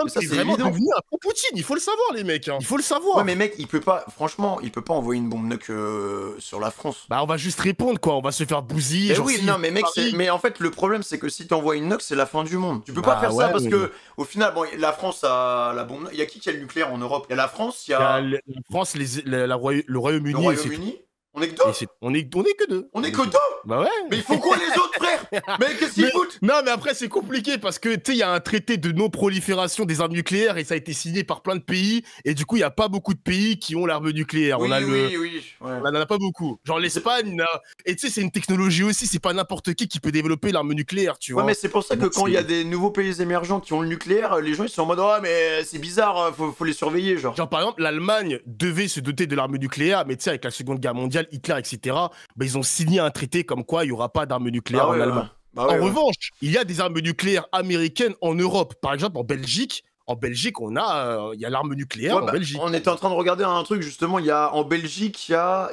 Ça c'est vraiment devenu un pro Poutine, il faut le savoir, les mecs, hein. Il faut le savoir. Ouais, mais mec, il peut pas, franchement, il peut pas envoyer une bombe nuque sur la France. Bah on va juste répondre, quoi, on va se faire bousiller. Mais mec, mais en fait le problème c'est que si t'envoies une nuque, c'est la fin du monde. Tu peux pas faire ça parce que au final, bon, la France a la bombe. Il y a qui a le nucléaire en Europe? Il y a la France, il y a la France, le Royaume-Uni. On est que deux. On est que deux. On est que deux. Bah ouais. Mais ils font quoi les autres, frère? Mais qu'est-ce qu'ils foutent? Non, mais après, c'est compliqué parce que, tu sais, il y a un traité de non-prolifération des armes nucléaires et ça a été signé par plein de pays. Et du coup, il n'y a pas beaucoup de pays qui ont l'arme nucléaire. Oui, on a oui. On n'en a pas beaucoup. Genre l'Espagne, et tu sais, c'est une technologie aussi. C'est pas n'importe qui peut développer l'arme nucléaire, tu vois. Ouais, mais c'est pour ça que quand il y a des nouveaux pays émergents qui ont le nucléaire, les gens ils sont en mode ouais, mais c'est bizarre, faut les surveiller, genre. Genre, par exemple, l'Allemagne devait se doter de l'arme nucléaire, mais tu sais, avec la Seconde Guerre mondiale, Hitler, etc., bah, ils ont signé un traité comme quoi il n'y aura pas d'armes nucléaires en Allemagne. Bah ouais, En revanche, il y a des armes nucléaires américaines en Europe. Par exemple, en Belgique, on a, il y a l'arme nucléaire en Belgique. On était en train de regarder un truc justement, il y a en Belgique, il y a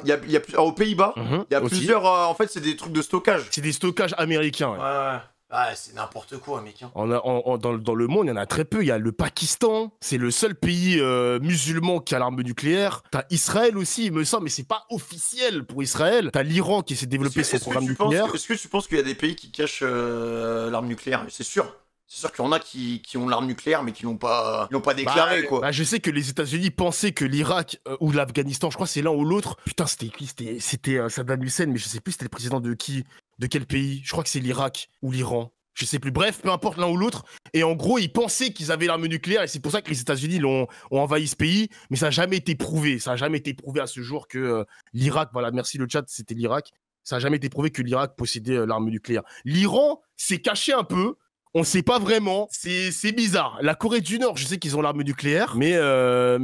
aux Pays-Bas, il y a plusieurs, en fait c'est des trucs de stockage. C'est des stockages américains. Ouais. Ah, c'est n'importe quoi, mec. Hein. Dans le monde, il y en a très peu. Il y a le Pakistan, c'est le seul pays musulman qui a l'arme nucléaire. T'as Israël aussi, il me semble, mais c'est pas officiel pour Israël. T'as l'Iran qui essaie de développer son programme nucléaire. Est-ce que tu penses qu'il y a des pays qui cachent l'arme nucléaire? C'est sûr. C'est sûr qu'il y en a qui ont l'arme nucléaire, mais qui l'ont pas déclaré, quoi. Bah, je sais que les États-Unis pensaient que l'Irak ou l'Afghanistan, je crois que c'est l'un ou l'autre. Putain, c'était qui? C'était Saddam Hussein, mais je sais plus c'était le président de qui? De quel pays? Je crois que c'est l'Irak ou l'Iran. Je sais plus. Bref, peu importe l'un ou l'autre. Et en gros, ils pensaient qu'ils avaient l'arme nucléaire et c'est pour ça que les États-Unis ont envahi ce pays. Mais ça n'a jamais été prouvé. Ça n'a jamais été prouvé à ce jour que l'Irak, voilà, merci le chat, c'était l'Irak. Ça n'a jamais été prouvé que l'Irak possédait l'arme nucléaire. L'Iran s'est caché un peu. On sait pas vraiment, c'est bizarre. La Corée du Nord, je sais qu'ils ont l'arme nucléaire, mais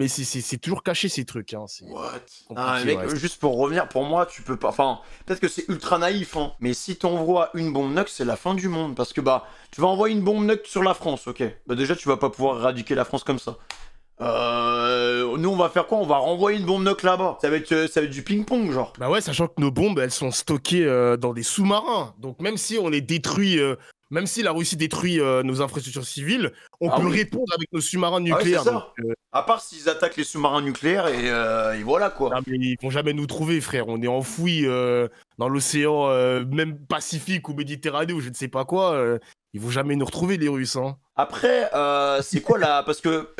c'est toujours caché ces trucs. Hein. What? Mec, juste pour revenir, pour moi, tu peux pas. Enfin, peut-être que c'est ultra naïf, hein. Mais si t'envoies une bombe nuque, c'est la fin du monde. Parce que bah, tu vas envoyer une bombe nuque sur la France, ok. Bah déjà, tu vas pas pouvoir éradiquer la France comme ça. Nous on va faire quoi? On va renvoyer une bombe nuque là-bas. Ça va être du ping-pong genre. Bah ouais, sachant que nos bombes elles sont stockées dans des sous-marins. Donc même si on les détruit, même si la Russie détruit nos infrastructures civiles, on peut répondre avec nos sous-marins nucléaires. C'est ça. Donc, à part s'ils attaquent les sous-marins nucléaires et voilà quoi. Non, mais ils vont jamais nous trouver frère. On est enfouis dans l'océan même Pacifique ou Méditerranée ou je ne sais pas quoi. Ils vont jamais nous retrouver les Russes. Hein. Après, c'est quoi parce que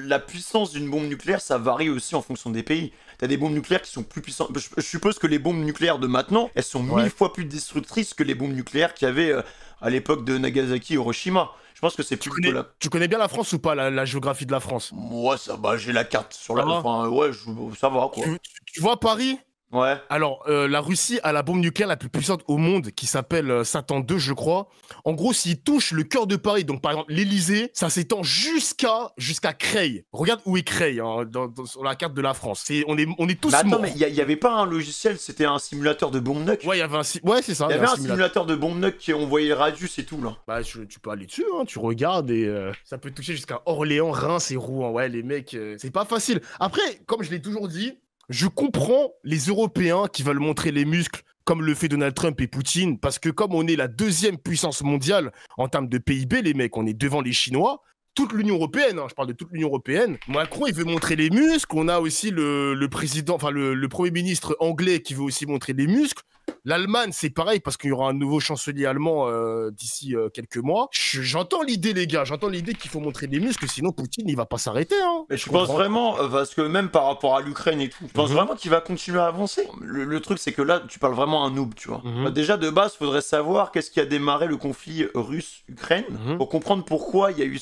la puissance d'une bombe nucléaire, ça varie aussi en fonction des pays. T'as des bombes nucléaires qui sont plus puissantes. Je suppose que les bombes nucléaires de maintenant, elles sont 1000 fois plus destructrices que les bombes nucléaires qu'il y avait à l'époque de Nagasaki et Hiroshima. Je pense que c'est plus Tu connais bien la France ou pas, la géographie de la France? Moi, ça va, j'ai la carte sur la... Enfin, ouais, ça va, quoi. Tu vois Paris? Ouais. Alors, la Russie a la bombe nucléaire la plus puissante au monde, qui s'appelle Satan 2, je crois. En gros, s'il touche le cœur de Paris, donc par exemple l'Élysée, ça s'étend jusqu'à Creil. Regarde où est Creil, hein, sur la carte de la France. On est tous morts. Mais il y avait pas un logiciel, c'était un simulateur de bombe nuque. Ouais, ouais, c'est ça. Il y avait un simulateur de bombe nuque qui on voyait le radius et tout là. Bah, tu peux aller dessus, hein, tu regardes et ça peut toucher jusqu'à Orléans, Reims et Rouen. Ouais, les mecs, c'est pas facile. Après, comme je l'ai toujours dit, je comprends les Européens qui veulent montrer les muscles comme le fait Donald Trump et Poutine, parce que comme on est la deuxième puissance mondiale en termes de PIB, les mecs, on est devant les Chinois, toute l'Union européenne, hein, je parle de toute l'Union européenne. Macron, il veut montrer les muscles, on a aussi le président, enfin le premier ministre anglais qui veut aussi montrer les muscles. L'Allemagne, c'est pareil, parce qu'il y aura un nouveau chancelier allemand d'ici quelques mois. J'entends l'idée, les gars, j'entends l'idée qu'il faut montrer des muscles, sinon Poutine, il va pas s'arrêter. Hein. Mais je pense vraiment, parce que même par rapport à l'Ukraine et tout, je pense vraiment qu'il va continuer à avancer. Le truc, c'est que là, tu parles vraiment à un noob, tu vois. Bah, déjà, de base, faudrait savoir qu'est-ce qui a démarré le conflit russe-Ukraine, pour comprendre pourquoi il y a eu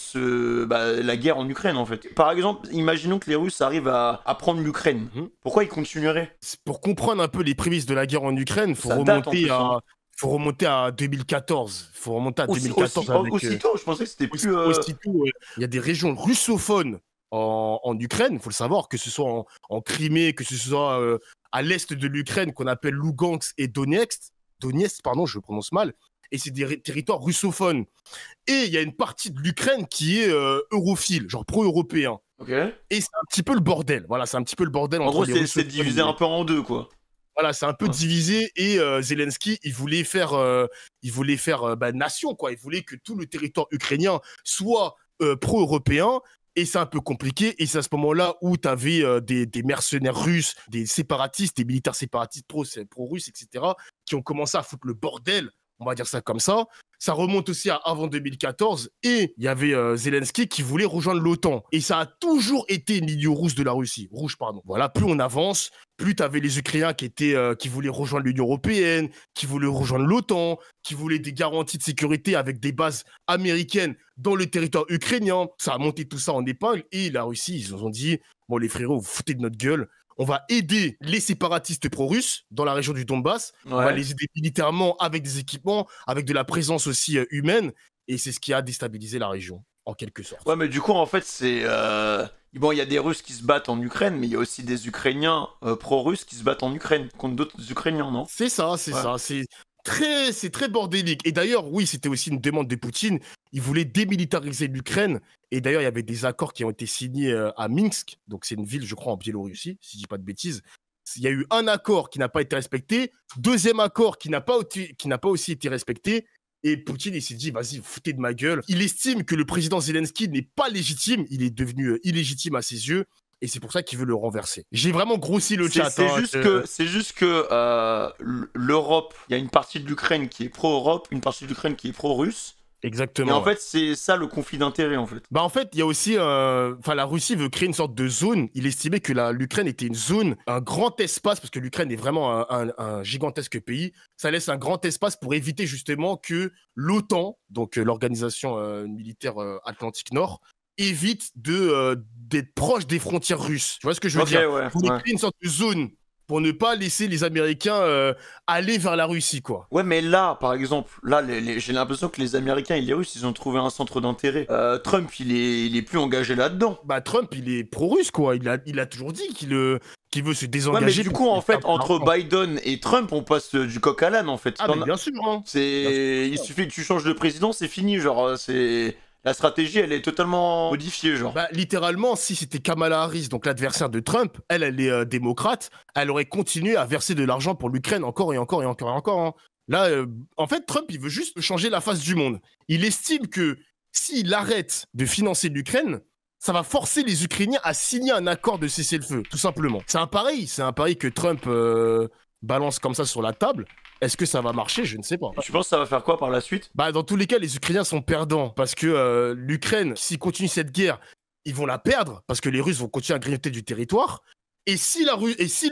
la guerre en Ukraine, en fait. Par exemple, imaginons que les Russes arrivent à prendre l'Ukraine. Pourquoi ils continueraient? Pour comprendre un peu les prémices de la guerre en Ukraine, faut remonter à 2014. Faut remonter à 2014. Aussitôt, je pensais que c'était plus... Aussitôt, il y a des régions russophones en Ukraine, il faut le savoir, que ce soit en Crimée, que ce soit à l'est de l'Ukraine, qu'on appelle Lugansk et Donetsk, pardon, je le prononce mal, et c'est des territoires russophones. Et il y a une partie de l'Ukraine qui est europhile, genre pro-européen. Okay. Et c'est un petit peu le bordel. Voilà, c'est un petit peu le bordel entre les Russes. C'est divisé un peu en deux, quoi. Voilà, c'est un peu divisé et Zelensky, il voulait faire nation, quoi. Il voulait que tout le territoire ukrainien soit pro-européen. Et c'est un peu compliqué, et c'est à ce moment-là où tu avais des mercenaires russes, des séparatistes, des militaires séparatistes pro-russes, etc., qui ont commencé à foutre le bordel, on va dire ça comme ça. ça remonte aussi à avant 2014. Et il y avait Zelensky qui voulait rejoindre l'OTAN. Et ça a toujours été une ligne rouge de la Russie. Rouge, pardon. Voilà, plus on avance, plus tu avais les Ukrainiens qui voulaient rejoindre l'Union européenne, qui voulaient rejoindre l'OTAN, qui voulaient des garanties de sécurité avec des bases américaines dans le territoire ukrainien. Ça a monté tout ça en épingle. Et la Russie, ils ont dit, bon les frérots, vous foutez de notre gueule. On va aider les séparatistes pro-russes dans la région du Donbass. Ouais. On va les aider militairement avec des équipements, avec de la présence aussi humaine. Et c'est ce qui a déstabilisé la région, en quelque sorte. Ouais, mais du coup, en fait, c'est... Bon, il y a des Russes qui se battent en Ukraine, mais il y a aussi des Ukrainiens pro-russes qui se battent en Ukraine contre d'autres Ukrainiens, non? C'est ça, c'est ça. C'est très bordélique. Et d'ailleurs, oui, c'était aussi une demande de Poutine. Il voulait démilitariser l'Ukraine. Et d'ailleurs, il y avait des accords qui ont été signés à Minsk. Donc, c'est une ville, je crois, en Biélorussie, si je dis pas de bêtises. Il y a eu un accord qui n'a pas été respecté. Deuxième accord qui n'a pas aussi été respecté. Et Poutine, il s'est dit, vas-y, foutez de ma gueule. Il estime que le président Zelensky n'est pas légitime. Il est devenu illégitime à ses yeux. Et c'est pour ça qu'il veut le renverser. J'ai vraiment grossi le chat. C'est juste que l'Europe, il y a une partie de l'Ukraine qui est pro-Europe, une partie de l'Ukraine qui est pro-russe. Exactement. Et en fait, c'est ça le conflit d'intérêt, en fait. Bah en fait, il y a aussi... la Russie veut créer une sorte de zone. Il estimait que l'Ukraine était une zone, un grand espace, parce que l'Ukraine est vraiment un gigantesque pays. Ça laisse un grand espace pour éviter justement que l'OTAN, donc l'organisation militaire Atlantique Nord, évite d'être proche des frontières russes. Tu vois ce que je veux dire? Ouais, Pour créer une sorte de zone pour ne pas laisser les Américains aller vers la Russie, quoi. Ouais, mais là, par exemple, là, j'ai l'impression que les Américains et les Russes, ils ont trouvé un centre d'intérêt. Trump, il est plus engagé là-dedans. Bah, Trump, il est pro-russe, quoi. Il a toujours dit qu'il veut se désengager. Ouais, mais du coup, en fait, entre Biden et Trump, on passe du coq à l'âne, en fait. Ah, mais bien sûr, hein. Il suffit que tu changes de président, c'est fini, genre, c'est... La stratégie, elle est totalement modifiée, genre. Bah, littéralement, si c'était Kamala Harris, donc l'adversaire de Trump, elle est démocrate, elle aurait continué à verser de l'argent pour l'Ukraine encore et encore et encore et encore. Hein. Là, en fait, Trump, il veut juste changer la face du monde. Il estime que s'il arrête de financer l'Ukraine, ça va forcer les Ukrainiens à signer un accord de cessez-le-feu, tout simplement. C'est un pari que Trump balance comme ça sur la table. Est-ce que ça va marcher? Je ne sais pas. Tu penses que ça va faire quoi par la suite? Bah, dans tous les cas, les Ukrainiens sont perdants parce que l'Ukraine, s'ils continuent cette guerre, ils vont la perdre parce que les Russes vont continuer à grignoter du territoire. Et si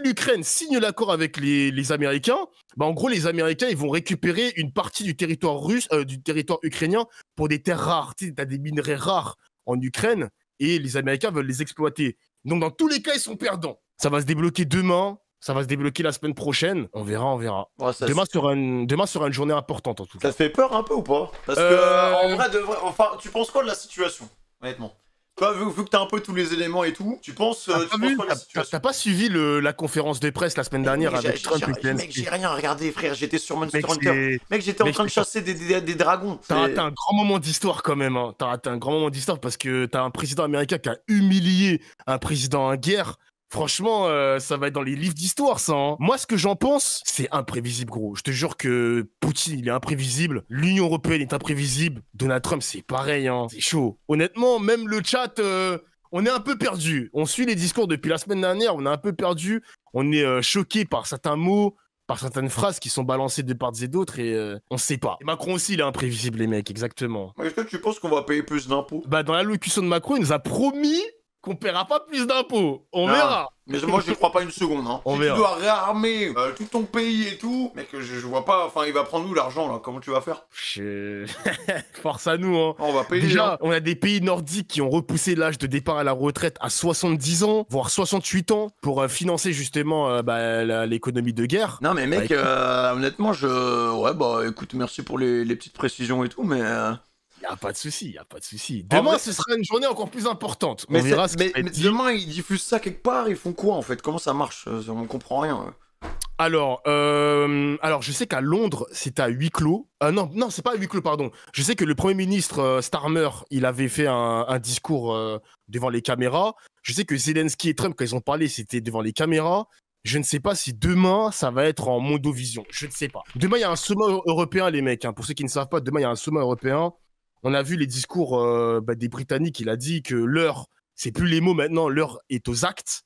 l'Ukraine signe l'accord avec les Américains, bah, en gros, les Américains, ils vont récupérer une partie du territoire du territoire ukrainien pour des terres rares. Tu sais, t'as des minerais rares en Ukraine et les Américains veulent les exploiter. Donc, dans tous les cas, ils sont perdants. Ça va se débloquer demain. Ça va se débloquer la semaine prochaine. On verra. Ouais, demain sera une journée importante, en tout cas. Ça te fait peur un peu ou pas? Parce que, en vrai, enfin, tu penses quoi de la situation, honnêtement? Toi, vu que t'as un peu tous les éléments et tout, tu penses quoi de la situation? T'as pas suivi la conférence de presse la semaine dernière avec Trump et Zelensky? Mec, j'ai rien regardé, frère. J'étais sur Monster Hunter. Mec, j'étais en train de chasser des dragons. T'as raté un grand moment d'histoire quand même. Hein. T'as raté un grand moment d'histoire parce que t'as un président américain qui a humilié un président en guerre. Franchement, ça va être dans les livres d'histoire, ça. Hein. Moi, ce que j'en pense, c'est imprévisible, gros. Je te jure que Poutine, il est imprévisible. L'Union européenne est imprévisible. Donald Trump, c'est pareil. Hein. C'est chaud. Honnêtement, même le chat, on est un peu perdu. On suit les discours depuis la semaine dernière. On est un peu perdu. On est choqué par certains mots, par certaines phrases qui sont balancées de part et d'autre et on sait pas. Et Macron aussi, il est imprévisible, les mecs, exactement. Est-ce que tu penses qu'on va payer plus d'impôts? Bah, dans l'allocution de Macron, il nous a promis qu'on paiera pas plus d'impôts. On verra. Mais moi, je ne crois pas une seconde. Hein. Si tu dois réarmer tout ton pays et tout, mec, je vois pas. Enfin, il va prendre où l'argent, là? Comment tu vas faire? Force à nous, hein. On va payer. Déjà, on a des pays nordiques qui ont repoussé l'âge de départ à la retraite à 70 ans, voire 68 ans, pour financer justement l'économie de guerre. Non, mais mec, honnêtement, ouais, bah, écoute, merci pour les petites précisions et tout, mais... Y a pas de souci. Demain, ce sera une journée encore plus importante. Mais demain, ils diffusent ça quelque part, ils font quoi en fait? Comment ça marche? On comprend rien. Alors, je sais qu'à Londres, c'est à huis clos. Non, c'est pas à huis clos, pardon. Je sais que le Premier ministre Starmer, il avait fait un discours devant les caméras. Je sais que Zelensky et Trump, quand ils ont parlé, c'était devant les caméras. Je ne sais pas si demain, ça va être en mondovision. Je ne sais pas. Demain, il y a un sommet européen, les mecs. Hein. Pour ceux qui ne savent pas, demain, il y a un sommet européen. On a vu les discours des Britanniques. Il a dit que l'heure, c'est plus les mots maintenant, l'heure est aux actes.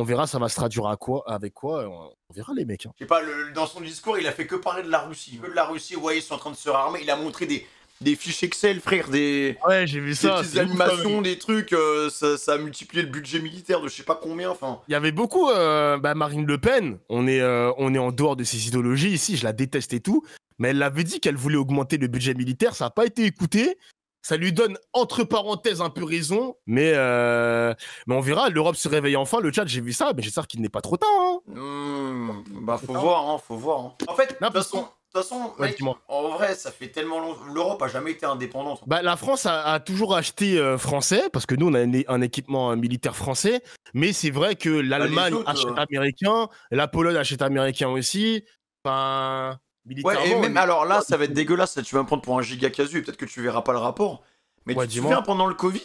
On verra, ça va se traduire à quoi, avec quoi. On verra les mecs. Hein. Je sais pas, dans son discours, il a fait que parler de la Russie. Que de la Russie, ouais, ils sont en train de se réarmer. Il a montré des fiches Excel, frère, Ouais, j'ai vu ça. Des petites animations, des trucs, ça a multiplié le budget militaire de je sais pas combien, enfin. Il y avait beaucoup, Marine Le Pen, on est en dehors de ses idéologies ici, je la déteste et tout, mais elle avait dit qu'elle voulait augmenter le budget militaire, ça n'a pas été écouté, ça lui donne entre parenthèses un peu raison, mais on verra, l'Europe se réveille enfin, le chat, j'ai vu ça, mais j'espère qu'il n'est pas trop tard. Hein. Bah faut voir, hein, faut voir. Hein. En fait, de toute façon, ouais, mec, en vrai, ça fait tellement longtemps. L'Europe a jamais été indépendante. Bah, la France a toujours acheté français, parce que nous, on a un équipement militaire français, mais c'est vrai que l'Allemagne achète américain, la Pologne achète américain aussi, enfin... Ouais, et même, alors là, ça va être dégueulasse, là, tu vas me prendre pour un giga casu, et peut-être que tu verras pas le rapport, mais tu te souviens pendant le Covid,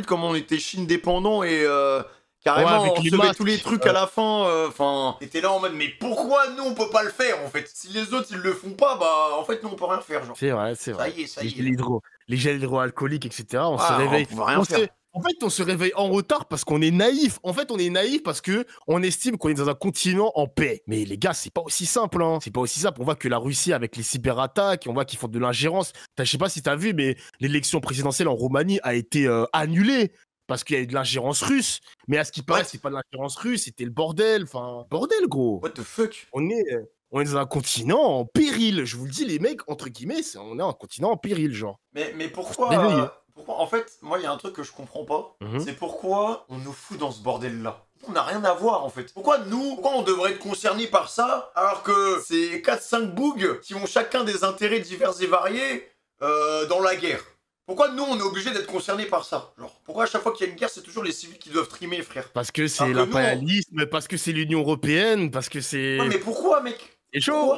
comme on était Chine dépendant et... Carrément, on recevait tous les trucs à la fin, enfin... T'étais là en mode, mais pourquoi nous on peut pas le faire en fait? Si les autres ils le font pas, bah en fait nous on peut rien faire, genre. C'est vrai. Ça y est. Les gels hydroalcooliques, etc. On se réveille. On peut rien faire. En fait, on se réveille en retard parce qu'on est naïf. En fait, on est naïf parce que on estime qu'on est dans un continent en paix. Mais les gars, c'est pas aussi simple, hein. C'est pas aussi simple. On voit que la Russie, avec les cyberattaques, on voit qu'ils font de l'ingérence. Je sais pas si t'as vu, mais l'élection présidentielle en Roumanie a été annulée. Parce qu'il y a eu de l'ingérence russe. Mais à ce qui paraît, c'est pas de l'ingérence russe, c'était le bordel. Enfin, bordel, gros. What the fuck? On est dans un continent en péril. Je vous le dis, les mecs, entre guillemets, on est un continent en péril, genre. Mais pourquoi en fait, moi, il y a un truc que je comprends pas. C'est pourquoi on nous fout dans ce bordel-là. On n'a rien à voir, en fait. Pourquoi on devrait être concernés par ça, alors que c'est 4-5 bougs qui ont chacun des intérêts divers et variés dans la guerre? Pourquoi nous on est obligé d'être concernés par ça? Genre, pourquoi à chaque fois qu'il y a une guerre c'est toujours les civils qui doivent trimer, frère? Parce que c'est l'impérialisme, parce que c'est l'Union Européenne, parce que c'est... Ouais, mais pourquoi, mec? C'est chaud.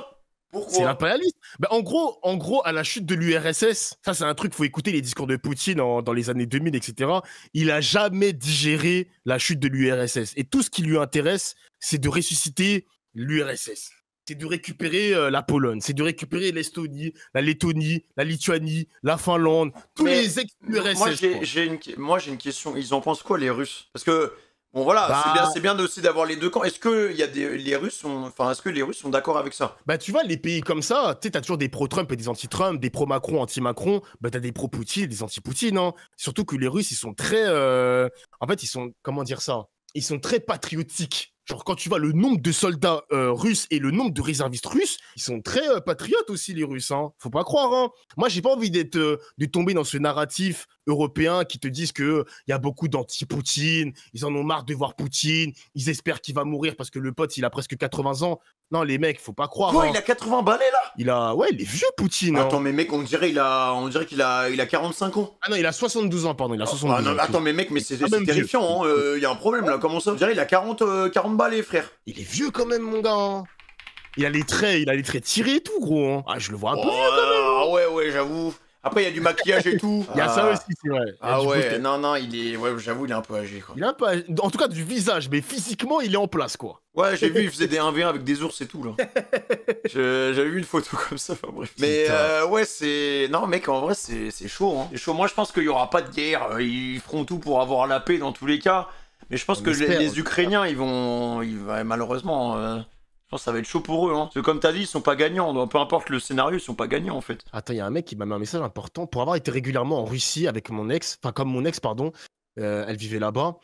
Pourquoi C'est l'impérialisme. Bah, en gros, à la chute de l'URSS, ça c'est un truc, faut écouter les discours de Poutine dans les années 2000, etc. Il a jamais digéré la chute de l'URSS. Et tout ce qui lui intéresse, c'est de ressusciter l'URSS. C'est de récupérer la Pologne, c'est de récupérer l'Estonie, la Lettonie, la Lituanie, la Finlande, tous les ex-URSS. Moi j'ai une question, ils en pensent quoi les Russes? Parce que, bon voilà, c'est bien aussi d'avoir les deux camps. Est-ce que les Russes sont d'accord avec ça? Bah tu vois, les pays comme ça, tu sais, t'as toujours des pro-Trump et des anti-Trump, des pro-Macron, anti-Macron, bah t'as des pro-Poutine et des anti-Poutine, hein. Surtout que les Russes, ils sont très... En fait, ils sont... Comment dire ça? Ils sont très patriotiques. Genre, quand tu vois le nombre de soldats russes et le nombre de réservistes russes, ils sont très patriotes aussi, les Russes, hein. Faut pas croire, hein. Moi, j'ai pas envie de tomber dans ce narratif européen qui te disent qu'il y a beaucoup d'anti-Poutine, ils en ont marre de voir Poutine, ils espèrent qu'il va mourir parce que le pote, il a presque 80 ans. Non, les mecs, faut pas croire. Quoi, hein. Il a 80 balais, là? Ouais, il est vieux, Poutine. Attends, mais mec, on dirait qu'il a 45 ans. Ah non, il a 72 ans, pardon, il a 72 ans. Non, mais attends, mais mec, mais c'est terrifiant, hein. Y a un problème, là, comment ça? On dirait qu'il a 40 balais, frère. Il est vieux quand même, mon gars, hein. Il a les traits tirés et tout, gros, hein. Ah, je le vois un peu vieux, quand même. Ah ouais, j'avoue. Après, il y a du maquillage et tout. Il y a ça aussi, c'est vrai. Ah ouais, non, j'avoue, il est un peu âgé, quoi. Il est un peu âgé. En tout cas, du visage, mais physiquement, il est en place, quoi. Ouais, j'ai vu, il faisait des 1v1 avec des ours et tout, là. J'avais vu une photo comme ça, enfin bref. Mais ouais, c'est... Non, mec, en vrai, c'est chaud, hein. C'est chaud. Moi, je pense qu'il y aura pas de guerre. Ils feront tout pour avoir la paix dans tous les cas. Mais je pense que les Ukrainiens, malheureusement... Je pense que ça va être chaud pour eux, hein. Parce que comme t'as dit, ils sont pas gagnants. Donc, peu importe le scénario, ils sont pas gagnants, en fait. Attends, il y a un mec qui m'a mis un message important. Pour avoir été régulièrement en Russie avec mon ex, enfin, comme mon ex, pardon, elle vivait là-bas.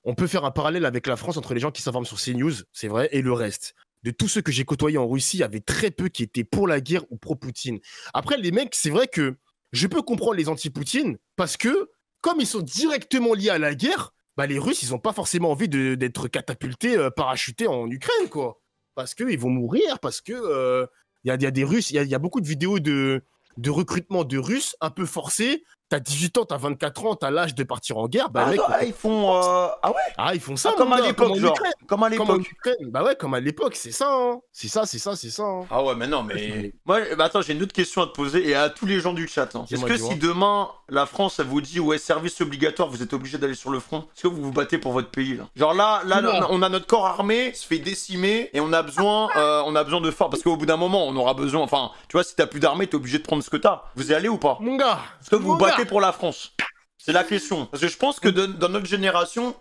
On peut faire un parallèle avec la France entre les gens qui s'informent sur CNews, c'est vrai, et le reste. De tous ceux que j'ai côtoyés en Russie, il y avait très peu qui étaient pour la guerre ou pro-Poutine. Après, les mecs, c'est vrai que je peux comprendre les anti-Poutine parce que, comme ils sont directement liés à la guerre, bah, les Russes, ils ont pas forcément envie d'être catapultés, parachutés en Ukraine, quoi. Parce qu'ils vont mourir, parce que y a des Russes, il y a beaucoup de vidéos de recrutement de Russes un peu forcés. T'as 18 ans, t'as 24 ans, t'as l'âge de partir en guerre. Bah, mec, ils font... Ah ouais? Ah, ils font ça, comme à l'époque, genre. Comme à l'époque. Bah ouais, comme à l'époque, c'est ça, hein. C'est ça. Hein. Ah ouais, mais non, mais... Moi, bah attends, j'ai une autre question à te poser et à tous les gens du chat. Hein. Est-ce que si demain, la France, elle vous dit, ouais, service obligatoire, vous êtes obligé d'aller sur le front, est-ce que vous vous battez pour votre pays, là? Genre là, on a notre corps armé, se fait décimer et on a besoin de force. Parce qu'au bout d'un moment, on aura besoin... Enfin, tu vois, si t'as plus d'armée, t'es obligé de prendre ce que t'as. Vous y allez ou pas? Mon gars! Est-ce que vous vous battez pour la France? C'est la question. Parce que je pense que dans notre génération,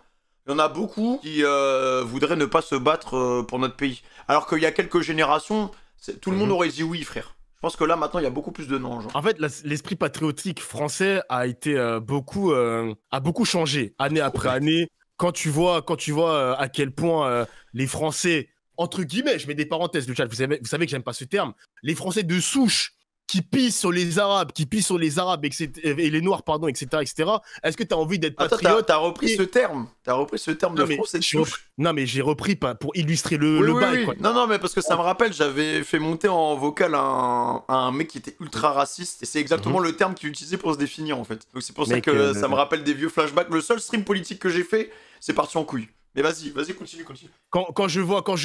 Il y en a beaucoup qui voudraient ne pas se battre pour notre pays. Alors qu'il y a quelques générations, tout le monde aurait dit oui, frère. Je pense que là, maintenant, il y a beaucoup plus de non. Genre. En fait, l'esprit patriotique français a été a beaucoup changé, année après année. Quand tu vois à quel point les Français, entre guillemets, je mets des parenthèses, le chat, vous savez que j'aime pas ce terme, les Français de souche qui pissent sur les Arabes, etc., et les Noirs, pardon, etc., etc. Est-ce que tu as envie d'être patriote? T'as repris ce terme. T'as repris ce terme de Français de souche. Non, mais j'ai repris pour illustrer le bail. Oui. Quoi. Non, mais parce que ça me rappelle, j'avais fait monter en vocal un mec qui était ultra raciste. Et c'est exactement le terme qu'il utilisait pour se définir, en fait. Donc c'est pour ça que ça me rappelle des vieux flashbacks. Le seul stream politique que j'ai fait, c'est parti en couille. Mais vas-y, continue. Quand je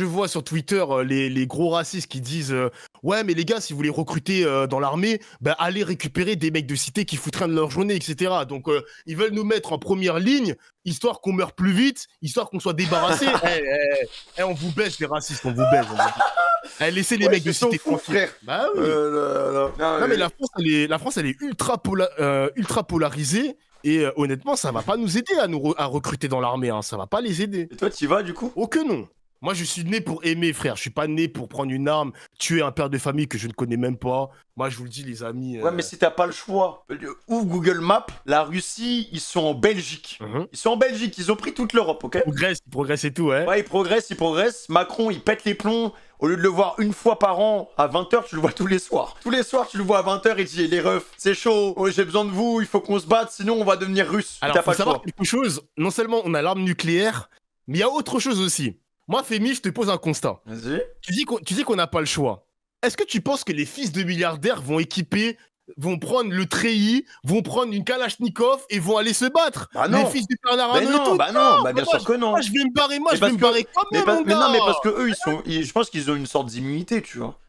vois sur Twitter les gros racistes qui disent ouais, mais les gars, si vous voulez recruter dans l'armée, bah, allez récupérer des mecs de cité qui foutent rien de leur journée, etc. Donc ils veulent nous mettre en première ligne, histoire qu'on meure plus vite, histoire qu'on soit débarrassé. On vous baisse les racistes, on vous baisse. Laissez les mecs de cité frère. Bah oui. Non, mais la France elle est ultra polarisée. Et honnêtement, ça va pas nous aider à recruter dans l'armée, hein. Ça va pas les aider. Et toi, t'y vas du coup? Oh que non. Moi, je suis né pour aimer, frère. Je suis pas né pour prendre une arme, tuer un père de famille que je ne connais même pas. Moi, je vous le dis, les amis. Ouais, mais si t'as pas le choix, ouvre Google Maps. La Russie, ils sont en Belgique. Ils sont en Belgique. Ils ont pris toute l'Europe, ok? Ils progressent et tout, ouais. Ouais, ils progressent. Macron, il pète les plombs. Au lieu de le voir une fois par an à 20h, tu le vois tous les soirs. Tous les soirs, tu le vois à 20h, il dit les refs, c'est chaud, oh, j'ai besoin de vous, il faut qu'on se batte, sinon on va devenir russe. Alors, faut savoir quelque chose, non seulement on a l'arme nucléaire, mais il y a autre chose aussi. Moi, Fémi, je te pose un constat. Vas-y. Tu dis qu'on n'a pas le choix. Est-ce que tu penses que les fils de milliardaires vont prendre le treillis, vont prendre une Kalachnikov et vont aller se battre? Bah non. Les fils de Bernard Arnault et tout. Bah bien sûr que non. Moi, je vais me barrer quand même, mon gars. Non, mais parce que eux, je pense qu'ils ont une sorte d'immunité, tu vois.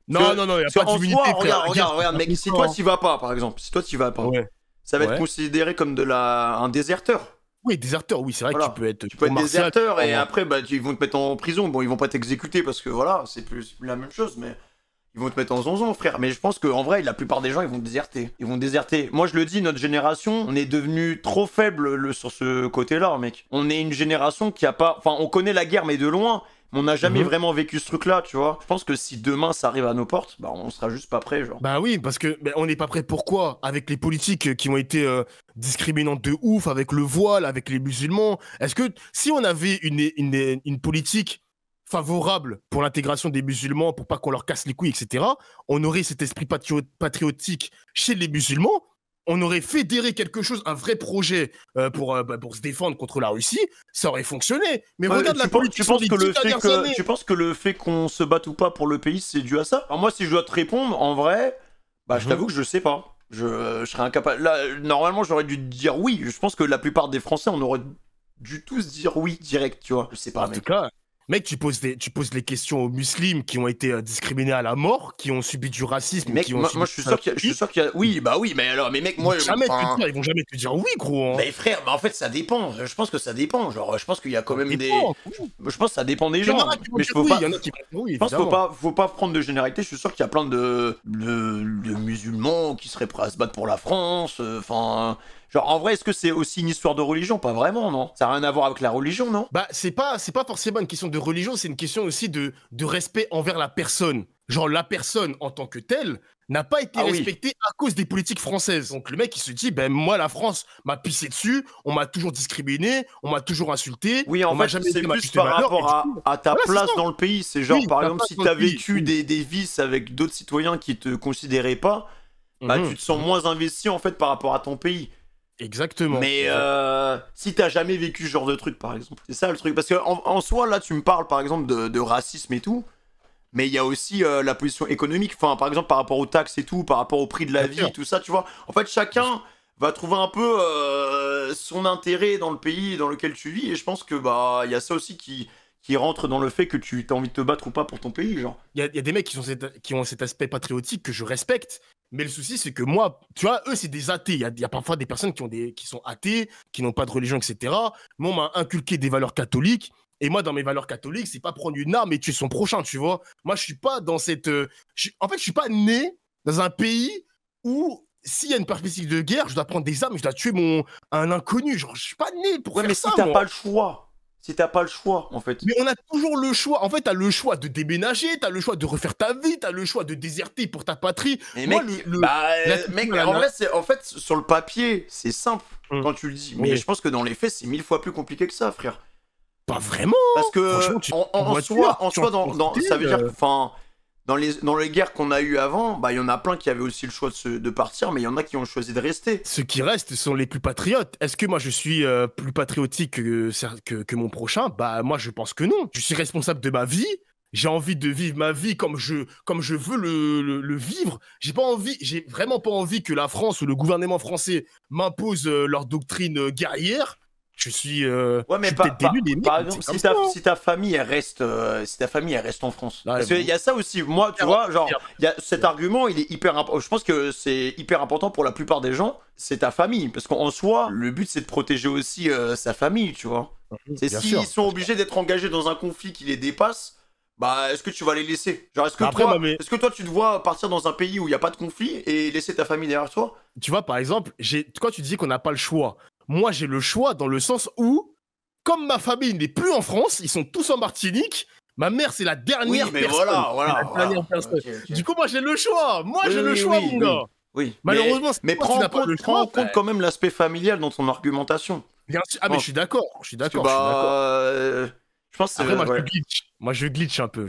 Non, il n'y a pas d'immunité. Regarde, mec, si toi, t'y vas pas, par exemple, ça va être considéré comme un déserteur. Oui, déserteur, oui, c'est vrai que tu peux être déserteur et après, bah, ils vont te mettre en prison. Bon, ils vont pas t'exécuter parce que voilà, c'est plus la même chose, mais ils vont te mettre en zonzon, frère. Mais je pense qu'en vrai, la plupart des gens, ils vont déserter. Moi, je le dis, notre génération, on est devenu trop faible sur ce côté-là, mec. On est une génération qui a pas... Enfin, on connaît la guerre, mais de loin. Mais on n'a jamais vraiment vécu ce truc-là, tu vois. Je pense que si demain, ça arrive à nos portes, bah, on sera juste pas prêt, genre. Bah oui, parce que on n'est pas prêt. Pourquoi? Avec les politiques qui ont été discriminantes de ouf, avec le voile, avec les musulmans. Est-ce que si on avait une politique favorable pour l'intégration des musulmans, pour pas qu'on leur casse les couilles, etc., on aurait cet esprit patriotique chez les musulmans, on aurait fédéré quelque chose, un vrai projet pour se défendre contre la Russie, ça aurait fonctionné. Mais regarde la politique. Tu penses que le fait qu'on se batte ou pas pour le pays, c'est dû à ça? Alors moi, si je dois te répondre, en vrai, bah je t'avoue que je sais pas. Je serais incapable. Là, normalement, j'aurais dû te dire oui. Je pense que la plupart des Français, on aurait dû tous dire oui direct, tu vois. Je sais pas, en tout cas, mec, tu poses les questions aux musulmans qui ont été discriminés à la mort, qui ont subi du racisme. Mec, moi je suis sûr qu'il y a... Oui, bah oui, mais alors, mais mec, moi... Ils vont jamais te dire oui, gros. Hein. Mais frère, bah en fait, ça dépend. Je pense que ça dépend. Genre, je pense qu'il y a quand même des... Je pense que ça dépend des gens. Mais je peux pas... Je pense qu'il faut pas prendre de généralité. Je suis sûr qu'il y a plein de musulmans qui seraient prêts à se battre pour la France. Enfin... Genre, en vrai, est-ce que c'est aussi une histoire de religion? Pas vraiment, non? Ça n'a rien à voir avec la religion, non? Bah, c'est pas forcément une question de religion, c'est une question aussi de respect envers la personne. Genre, la personne, en tant que telle, n'a pas été respectée à cause des politiques françaises. Donc, le mec, il se dit, ben, moi, la France m'a pissé dessus, on m'a toujours discriminé, on m'a toujours insulté. Oui, en fait, c'est plus par rapport à ta place dans le pays. C'est genre, par exemple, si t'as vécu des vices avec d'autres citoyens qui te considéraient pas, bah, tu te sens moins investi, en fait, par rapport à ton pays. Exactement. Mais si t'as jamais vécu ce genre de truc, par exemple, c'est ça le truc. Parce que en soi, là, tu me parles, par exemple, de racisme et tout, mais il y a aussi la position économique. Enfin, par exemple, par rapport aux taxes et tout, par rapport au prix de la vie et tout ça, tu vois. En fait, chacun va trouver un peu son intérêt dans le pays dans lequel tu vis. Et je pense que bah il y a ça aussi qui rentre dans le fait que tu as envie de te battre ou pas pour ton pays, genre. Il y a des mecs qui ont cet aspect patriotique que je respecte. Mais le souci, c'est que moi, tu vois, eux, c'est des athées. Il y a parfois des personnes qui sont athées, qui n'ont pas de religion, etc. Moi, on m'a inculqué des valeurs catholiques. Et moi, dans mes valeurs catholiques, c'est pas prendre une arme et tuer son prochain, tu vois. Moi, je suis pas dans cette... En fait, je suis pas né dans un pays où, s'il y a une perspective de guerre, je dois prendre des armes, je dois tuer un inconnu. Genre, je suis pas né pour faire mais ça, si t'as pas le choix... si t'as pas le choix, en fait. Mais on a toujours le choix. En fait, t'as le choix de déménager, t'as le choix de refaire ta vie, t'as le choix de déserter pour ta patrie. Mais Moi, mec, mec, en vrai, en fait, sur le papier, c'est simple quand tu le dis. Mais je pense que dans les faits, c'est 1000 fois plus compliqué que ça, frère. Pas vraiment. Parce que en soi, ça veut dire que, enfin, dans les guerres qu'on a eues avant, bah il y en a plein qui avaient aussi le choix de partir, mais il y en a qui ont choisi de rester. Ceux qui restent sont les plus patriotes. Est-ce que moi je suis plus patriotique que mon prochain? Bah moi je pense que non. Je suis responsable de ma vie. J'ai envie de vivre ma vie comme je veux le vivre. J'ai vraiment pas envie que la France ou le gouvernement français m'impose leur doctrine guerrière. Je suis ouais, mais par exemple, si ta famille elle reste en France, parce qu'il y a ça aussi. Moi, tu vois, genre, il y a cet argument, il est hyper important. Je pense que c'est hyper important pour la plupart des gens. C'est ta famille, parce qu'en soi, le but c'est de protéger aussi sa famille, tu vois. C'est s'ils sont obligés d'être engagés dans un conflit qui les dépasse. Bah, est-ce que tu vas les laisser? Genre, est-ce que toi, tu te vois partir dans un pays où il n'y a pas de conflit et laisser ta famille derrière toi? Tu vois, par exemple, quand tu dis qu'on n'a pas le choix, moi, j'ai le choix dans le sens où, comme ma famille n'est plus en France, ils sont tous en Martinique, ma mère, c'est la dernière personne. Okay. Du coup, moi, j'ai le choix. J'ai le choix, mon gars. Oui, malheureusement, mais prends en compte quand même l'aspect familial dans ton argumentation. Bien sûr. Ah, mais je suis d'accord. Je pense que après, moi, je glitch un peu,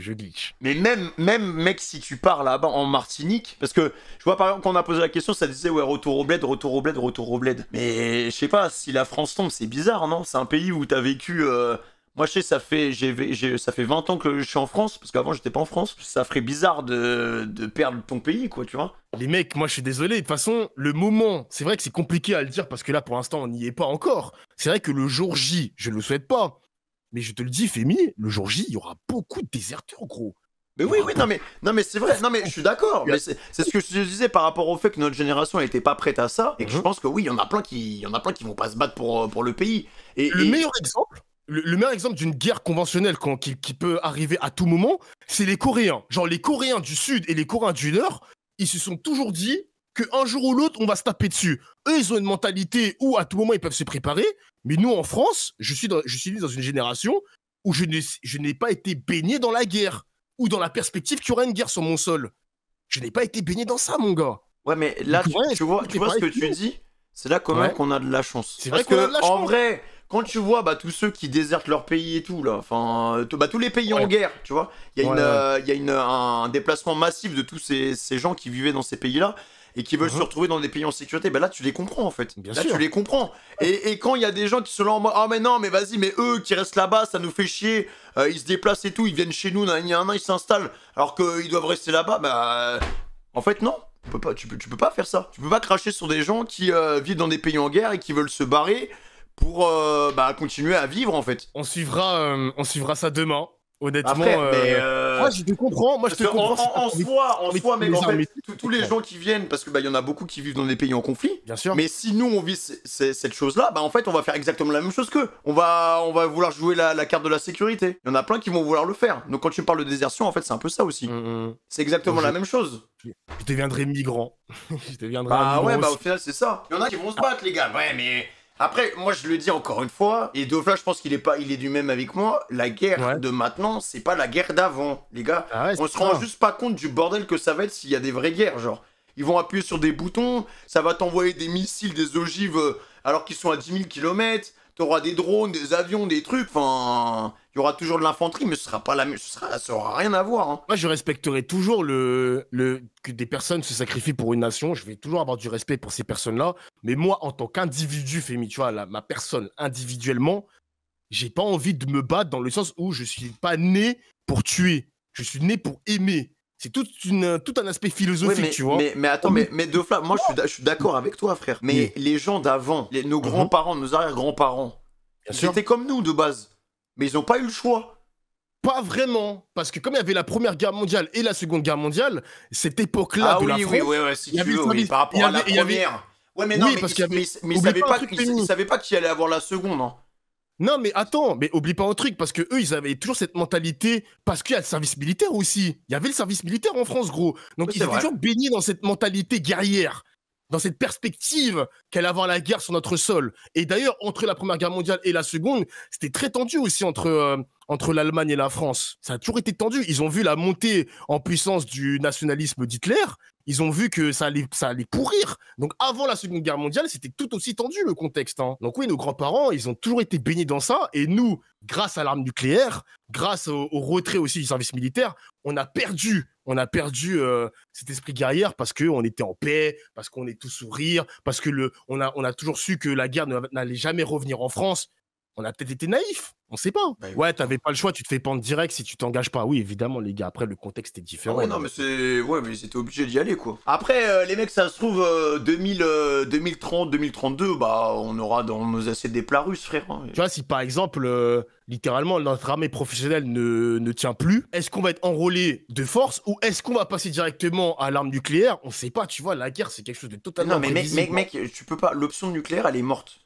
Mais même, mec, si tu pars là-bas en Martinique, parce que je vois par exemple quand on a posé la question, ça disait ouais, retour au bled, retour au bled, retour au bled. Mais je sais pas, si la France tombe, c'est bizarre, non? C'est un pays où t'as vécu. Moi, je sais, ça fait 20 ans que je suis en France, parce qu'avant, j'étais pas en France. Ça ferait bizarre de perdre ton pays, quoi, tu vois. Les mecs, moi, je suis désolé. De toute façon, le moment, c'est vrai que c'est compliqué à le dire, parce que là, pour l'instant, on n'y est pas encore. C'est vrai que le jour J, je le souhaite pas. Mais je te le dis, Fémi, le jour J, il y aura beaucoup de déserteurs, gros. Mais oui, non mais c'est vrai, non mais je suis d'accord. Mais c'est ce que je te disais par rapport au fait que notre génération n'était pas prête à ça, et que je pense que oui, il y en a plein qui vont pas se battre pour le pays. Meilleur exemple, le meilleur exemple d'une guerre conventionnelle qui peut arriver à tout moment, c'est les Coréens. Genre les Coréens du Sud et les Coréens du Nord, ils se sont toujours dit qu'un jour ou l'autre, on va se taper dessus. Eux, ils ont une mentalité où à tout moment, ils peuvent se préparer. Mais nous, en France, je suis né dans une génération où je n'ai pas été baigné dans la guerre ou dans la perspective qu'il y aura une guerre sur mon sol. Je n'ai pas été baigné dans ça, mon gars. Ouais, mais là, tu vois ce que tu dis, c'est là quand même qu'on a de la chance. C'est vrai que, en vrai, quand tu vois tous ceux qui désertent leur pays et tout, là, enfin, tous les pays en guerre, tu vois, il y a un déplacement massif de tous ces gens qui vivaient dans ces pays-là. Et qui veulent se retrouver dans des pays en sécurité, ben là tu les comprends en fait. Tu les comprends. Et quand il y a des gens qui sont là en mode ah mais non mais vas-y mais eux qui restent là-bas ça nous fait chier, ils se déplacent et tout, ils viennent chez nous, ils s'installent alors qu'ils doivent rester là-bas, bah en fait non. Tu peux pas faire ça. Tu peux pas cracher sur des gens qui vivent dans des pays en guerre et qui veulent se barrer pour continuer à vivre en fait. On suivra ça demain. Honnêtement, après, moi je te comprends. Moi je te comprends. En soi, mais en fait, tous les gens qui viennent, parce que y en a beaucoup qui vivent dans des pays en conflit. Bien sûr. Mais si nous on vit cette chose-là, en fait, on va faire exactement la même chose qu'eux. On va vouloir jouer la carte de la sécurité. Il y en a plein qui vont vouloir le faire. Donc quand tu parles de désertion, en fait, c'est un peu ça aussi. C'est exactement la même chose. Je deviendrai migrant. Ouais, au final, c'est ça. Il y en a qui vont se battre, les gars. Ouais, mais. Après, moi je le dis encore une fois, et Dofla je pense qu'il est du même avec moi, la guerre de maintenant, c'est pas la guerre d'avant, les gars. On se rend juste pas compte du bordel que ça va être s'il y a des vraies guerres, genre. Ils vont appuyer sur des boutons, ça va t'envoyer des missiles, des ogives, alors qu'ils sont à 10 000 km, t'auras des drones, des avions, des trucs, enfin... Il y aura toujours de l'infanterie, mais ce sera pas la même, ça aura rien à voir. Hein. Moi, je respecterai toujours que des personnes se sacrifient pour une nation. Je vais toujours avoir du respect pour ces personnes-là. Mais moi, en tant qu'individu, Fémi, tu vois, ma personne individuellement, j'ai pas envie de me battre dans le sens où je suis pas né pour tuer. Je suis né pour aimer. C'est tout un aspect philosophique, tu vois. Mais attends, mais Dofla, moi, je suis d'accord avec toi, frère. Mais les gens d'avant, nos grands-parents, nos arrière-grands-parents, c'était comme nous de base. Mais ils n'ont pas eu le choix. Pas vraiment. Parce que comme il y avait la Première Guerre mondiale et la Seconde Guerre mondiale, cette époque-là de la France... Oui, si tu veux, par rapport à la Première. Ouais, mais non, mais ils savaient pas qu'il y allait avoir la Seconde. Hein. Non, mais attends, mais oublie pas un truc, parce que eux, ils avaient toujours cette mentalité, parce qu'il y a le service militaire aussi. Il y avait le service militaire en France, gros. Donc ils étaient toujours baignés dans cette mentalité guerrière. dans cette perspective qu'allait avoir la guerre sur notre sol. Et d'ailleurs, entre la Première Guerre mondiale et la Seconde, c'était très tendu aussi entre l'Allemagne et la France. Ça a toujours été tendu. Ils ont vu la montée en puissance du nationalisme d'Hitler. Ils ont vu que ça allait pourrir. Donc avant la Seconde Guerre mondiale, c'était tout aussi tendu le contexte. Hein. Donc oui, nos grands-parents, ils ont toujours été baignés dans ça. Et nous, grâce à l'arme nucléaire, grâce au retrait aussi du service militaire, on a perdu cet esprit guerrier parce qu'on était en paix, parce qu'on est tous sourire, parce que on a toujours su que la guerre n'allait jamais revenir en France. On a peut-être été naïfs, on sait pas. Bah, ouais, t'avais pas le choix, tu te fais pendre direct si tu t'engages pas. Oui, évidemment, les gars, après, le contexte est différent. Ah ouais, non, mais c'est... Ouais, mais ils étaient obligés d'y aller, quoi. Après, les mecs, ça se trouve, 2030, 2032, bah, on aura dans nos assiettes des plats russes, frère. Hein. Tu vois, si par exemple, littéralement, notre armée professionnelle ne tient plus, est-ce qu'on va être enrôlé de force ou est-ce qu'on va passer directement à l'arme nucléaire? On sait pas, tu vois, la guerre, c'est quelque chose de totalement Non, mais mec, tu peux pas... L'option nucléaire, elle est morte.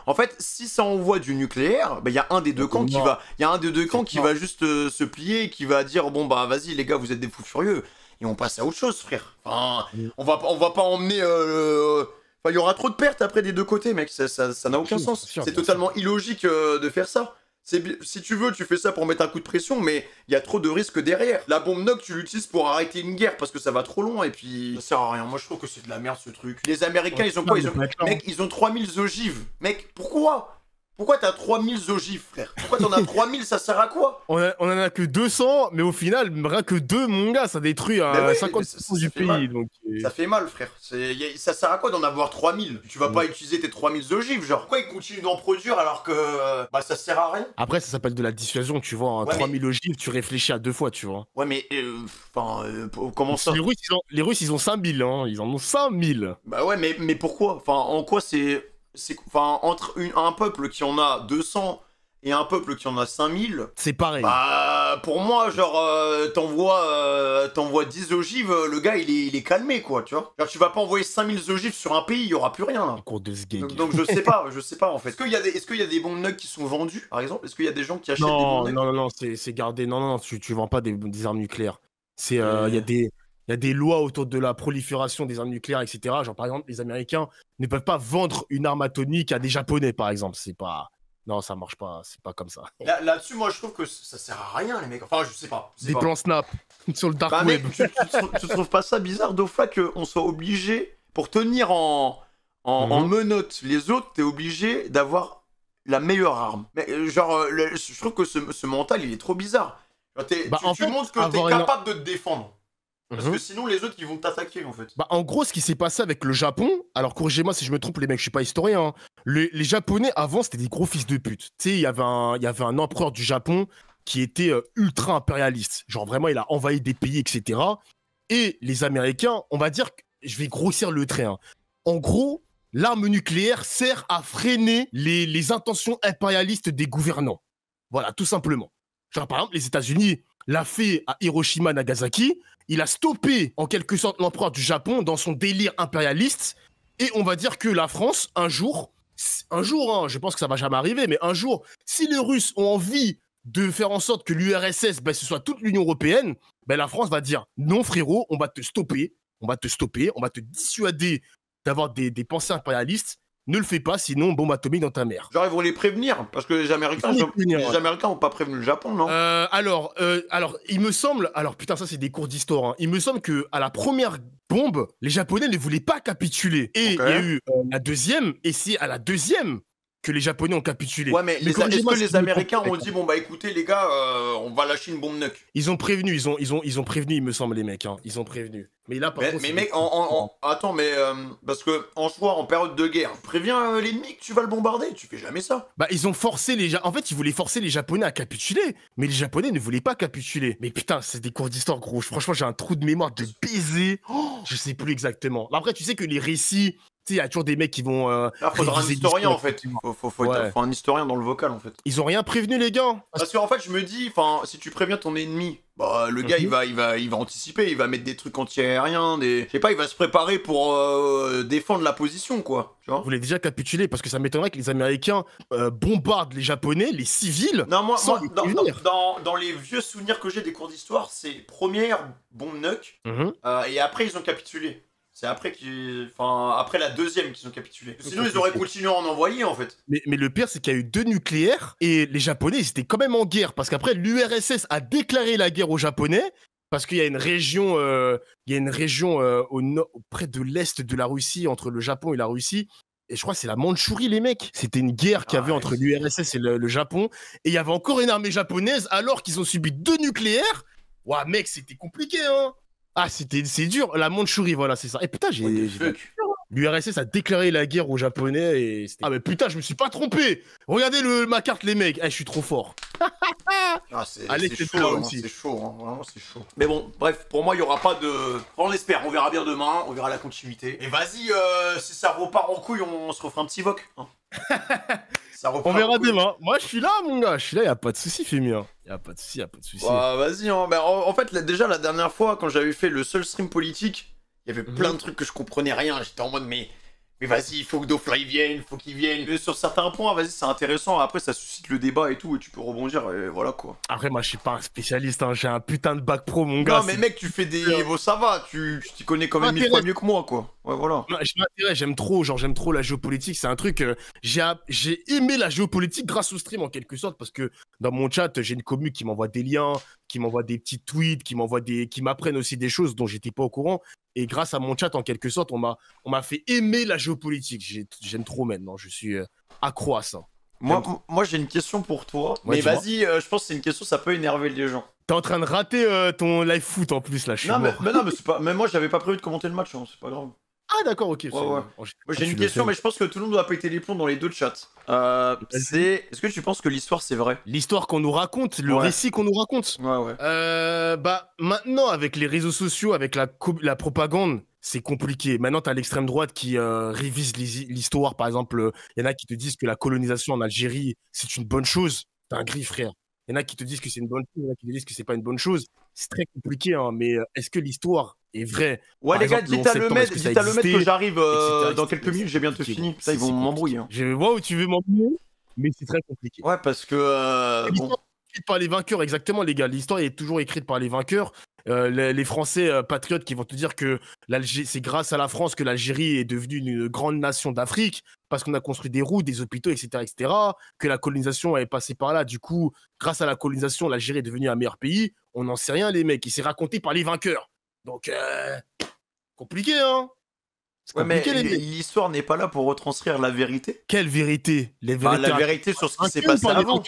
En fait, si ça envoie du nucléaire, bah, y a un des deux camps qui va, juste se plier et qui va dire bon bah vas-y les gars, vous êtes des fous furieux et on passe à autre chose, frère. Enfin, on va pas emmener. Enfin, il y aura trop de pertes après des deux côtés, mec. Ça n'a aucun sens. C'est totalement illogique de faire ça. Si tu veux, tu fais ça pour mettre un coup de pression, mais il y a trop de risques derrière. La bombe nucléaire, tu l'utilises pour arrêter une guerre parce que ça va trop loin et puis ça sert à rien. Moi, je trouve que c'est de la merde ce truc. Les Américains, ils ont quoi? Mec, ils ont 3000 ogives. Mec, pourquoi t'as 3000 ogives, frère? Pourquoi t'en as 3000? Ça sert à quoi? On en a que 200, mais au final, rien que 2, mon gars, ça détruit 50% du pays. Donc... Ça fait mal, frère. Ça sert à quoi d'en avoir 3000? Tu vas pas utiliser tes 3000 ogives, genre. Pourquoi ils continuent d'en produire alors que bah ça sert à rien? Après, ça s'appelle de la dissuasion, tu vois. Hein. Ouais, 3000 ogives, tu réfléchis à 2 fois, tu vois. Ouais, mais comment ça? Les Russes, ils ont 5000, hein. Ils en ont 5000. Bah ouais, mais pourquoi? Enfin, en quoi enfin, entre un peuple qui en a 200 et un peuple qui en a 5000... C'est pareil. Bah, pour moi, genre, t'envoies 10 ogives, le gars, il est calmé, quoi, tu vois. Genre, tu vas pas envoyer 5000 ogives sur un pays, il y aura plus rien, là. Cours de ce gang. Donc je sais pas, en fait. Est-ce qu'il y a des bombes nucléaires qui sont vendues, par exemple? Est-ce qu'il y a des gens qui achètent des bombes nucléaires? Non, c'est gardé. Non, tu vends pas des armes nucléaires. Il y a des lois autour de la prolifération des armes nucléaires, etc. Genre, par exemple, les Américains ne peuvent pas vendre une arme atomique à des Japonais, par exemple. C'est pas... Non, ça marche pas. C'est pas comme ça. Là-dessus, moi, je trouve que ça sert à rien, les mecs. Enfin, je sais pas. Des plans Snap sur le dark web. Mec, tu trouves pas ça bizarre, Dofla, qu'on soit obligé, pour tenir en menottes les autres, t'es obligé d'avoir la meilleure arme. Mais genre, je trouve que ce mental, il est trop bizarre. Genre, tu montres que t'es capable de te défendre. Parce que sinon, les autres, ils vont t'attaquer, en fait. Bah, en gros, ce qui s'est passé avec le Japon, alors corrigez-moi si je me trompe, les mecs, je suis pas historien, hein. Les Japonais, avant, c'était des gros fils de pute. Tu sais, il y avait un empereur du Japon qui était ultra impérialiste. Genre, vraiment, il a envahi des pays, etc. Et les Américains, on va dire, je vais grossir le trait, hein. En gros, l'arme nucléaire sert à freiner les intentions impérialistes des gouvernants. Voilà, tout simplement. Genre, par exemple, les États-Unis l'a fait à Hiroshima, Nagasaki. Il a stoppé, en quelque sorte, l'empereur du Japon dans son délire impérialiste. Et on va dire que la France, un jour, hein, je pense que ça va jamais arriver, mais un jour, si les Russes ont envie de faire en sorte que l'URSS, ce soit toute l'Union européenne, la France va dire non, frérot, on va te stopper, on va te dissuader d'avoir des pensées impérialistes. Ne le fais pas, sinon bombe atomique dans ta mère. Genre ils vont les prévenir, parce que les Américains ont pas prévenu le Japon, non? Alors, il me semble... Alors, putain, ça, c'est des cours d'histoire. Hein. Il me semble qu'à la première bombe, les Japonais ne voulaient pas capituler. Et il y a eu la deuxième, et c'est à la deuxième que les Japonais ont capitulé. Ouais, mais est-ce que les Américains ont dit, bon, bah écoutez, les gars, on va lâcher une bombe nucléaire? Ils ont prévenu, ils ont prévenu, il me semble, les mecs. Hein. Ils ont prévenu. Mais là, par contre... Mais mec, attends, mais... parce que, en soi, en période de guerre, préviens l'ennemi que tu vas le bombarder. Tu fais jamais ça. Bah, ils ont forcé En fait, ils voulaient forcer les Japonais à capituler. Mais les Japonais ne voulaient pas capituler. Mais putain, c'est des cours d'histoire, gros. Franchement, j'ai un trou de mémoire de baiser. Je sais plus exactement. Après, tu sais que les récits... Il y a toujours des mecs qui vont... Là, faudra un historien, en fait. Faut un historien dans le vocal, en fait. Ils ont rien prévenu, les gars. Parce qu'en fait, je me dis, si tu préviens ton ennemi, bah, le gars, il va anticiper, il va mettre des trucs anti-aériens, je sais pas, il va se préparer pour défendre la position, quoi. Tu vois? Vous voulez déjà capituler, parce que ça m'étonnerait que les Américains bombardent les Japonais, les civils... Non, moi dans les vieux souvenirs que j'ai des cours d'histoire, c'est première bombe nucléaire, et après, ils ont capitulé. C'est après après la deuxième qu'ils ont capitulé. Sinon, ils auraient continué à en envoyer, en fait. Mais le pire, c'est qu'il y a eu 2 nucléaires et les Japonais, ils étaient quand même en guerre. Parce qu'après, l'URSS a déclaré la guerre aux Japonais parce qu'il y a une région, près de l'est de la Russie, entre le Japon et la Russie. Et je crois que c'est la Mandchourie, les mecs. C'était une guerre qu'il y avait entre l'URSS et le Japon. Et il y avait encore une armée japonaise alors qu'ils ont subi 2 nucléaires. Ouah, mec, c'était compliqué, hein. Ah, c'est dur. La Mandchourie, voilà, c'est ça. Et putain, l'URSS a déclaré la guerre aux Japonais et ah mais putain, je me suis pas trompé. Regardez ma carte, les mecs. Je suis trop fort. Allez, c'est chaud, hein, c'est chaud, hein, vraiment c'est chaud. Mais bon, bref, pour moi il y aura pas de... On l'espère, on verra bien demain, on verra la continuité. Et vas-y, si ça repart en couille, on se refera un petit voc. Hein. On verra demain. Moi je suis là, mon gars, je suis là, y a pas de souci, Fémi. Y a pas de souci, Bah, vas-y, hein. Bah, en fait, déjà la dernière fois, quand j'avais fait le seul stream politique, il y avait plein de trucs que je comprenais rien. J'étais en mode, mais vas-y, il faut que DoFly vienne, faut qu'il vienne. Mais sur certains points, vas-y, c'est intéressant. Après, ça suscite le débat et tout, et tu peux rebondir, et voilà quoi. Après, moi, je suis pas un spécialiste, hein. J'ai un putain de bac pro, mon gars. Non, mais mec, tu fais des... Bon, ça va, tu t'y connais quand même 1000 fois mieux que moi, quoi. Ouais, voilà. Je m'intéresse, j'aime trop la géopolitique. C'est un truc... j'ai aimé la géopolitique grâce au stream, en quelque sorte, parce que dans mon chat, j'ai une commu qui m'envoie des liens, qui m'envoie des petits tweets, qui m'apprennent aussi des choses dont j'étais pas au courant. Et grâce à mon chat, en quelque sorte, on m'a fait aimer la géopolitique. J'aime trop maintenant, je suis accro à ça. Moi j'ai une question pour toi. Ouais, mais vas-y, je pense que c'est une question, ça peut énerver les gens. T'es en train de rater ton live foot en plus, là, je suis mort. Mais non, mais c'est pas... Mais moi, j'avais pas prévu de commenter le match, hein, c'est pas grave. Ah d'accord, ok. Ouais. Moi j'ai une question, mais je pense que tout le monde doit péter les plombs dans les deux chats. Est-ce que tu penses que l'histoire c'est vrai? L'histoire qu'on nous raconte, le récit qu'on nous raconte. Ouais. Bah maintenant avec les réseaux sociaux, avec la propagande, c'est compliqué. Maintenant t'as l'extrême droite qui révise l'histoire. Par exemple, il y en a qui te disent que la colonisation en Algérie c'est une bonne chose. T'as un gris, frère. Il y en a qui te disent que c'est une bonne chose, il y en a qui te disent que c'est pas une bonne chose. C'est très compliqué, hein, mais est-ce que l'histoire est vraie? Ouais, les gars, dites à le maître que j'arrive dans quelques minutes, j'ai bientôt fini. Ça, ils vont m'embrouiller. Hein. Je vois où tu veux m'embrouiller, mais c'est très compliqué. Ouais, parce que. L'histoire est écrite par les vainqueurs, exactement, les gars. L'histoire est toujours écrite par les vainqueurs. Les Français patriotes qui vont te dire que c'est grâce à la France que l'Algérie est devenue une grande nation d'Afrique, parce qu'on a construit des routes, des hôpitaux, etc., que la colonisation est passée par là. Du coup, grâce à la colonisation, l'Algérie est devenue un meilleur pays. On n'en sait rien, les mecs. Il s'est raconté par les vainqueurs. Donc, compliqué, hein. Ouais, mais l'histoire n'est pas là pour retranscrire la vérité. Quelle vérité? La vérité sur ce qui s'est passé avant.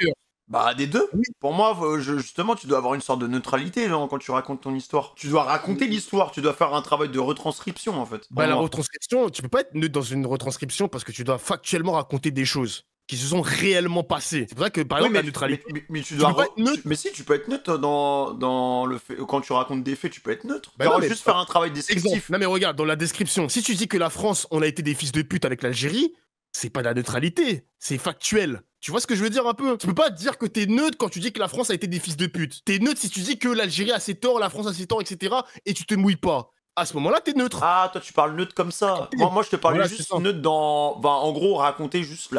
Bah, des deux. Oui. Pour moi, justement, tu dois avoir une sorte de neutralité là, quand tu racontes ton histoire. Tu dois raconter l'histoire, tu dois faire un travail de retranscription en fait. Bah, la retranscription, tu peux pas être neutre dans une retranscription parce que tu dois factuellement raconter des choses qui se sont réellement passées. C'est pour ça que, par exemple, la neutralité. Mais tu dois pas être neutre. Mais si, tu peux être neutre dans le fait. Quand tu racontes des faits, tu peux être neutre. Bah, non, juste faire un travail descriptif. Non, mais regarde, dans la description, si tu dis que la France, on a été des fils de pute avec l'Algérie, c'est pas de la neutralité, c'est factuel. Tu vois ce que je veux dire un peu? Tu peux pas dire que t'es neutre quand tu dis que la France a été des fils de pute. T'es neutre si tu dis que l'Algérie a ses torts, la France a ses torts, etc. et tu te mouilles pas. À ce moment-là, t'es neutre. Ah, toi tu parles neutre comme ça. Moi je te parlais juste neutre dans... en gros, raconter juste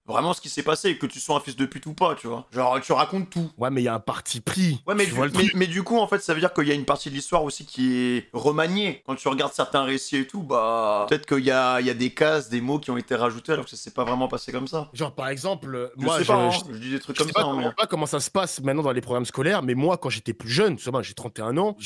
vraiment ce qui s'est passé, que tu sois un fils de pute ou pas, tu vois. Genre, tu racontes tout. Ouais, mais il y a un parti pris. Ouais, mais du coup, en fait, ça veut dire qu'il y a une partie de l'histoire aussi qui est remaniée. Quand tu regardes certains récits et tout, bah... Peut-être qu'il y a des cases, des mots qui ont été rajoutés alors que ça s'est pas vraiment passé comme ça. Genre, par exemple, moi, je dis des trucs comme ça. Je sais pas comment ça se passe maintenant dans les programmes scolaires, mais moi, quand j'étais plus jeune, j'ai 31 ans,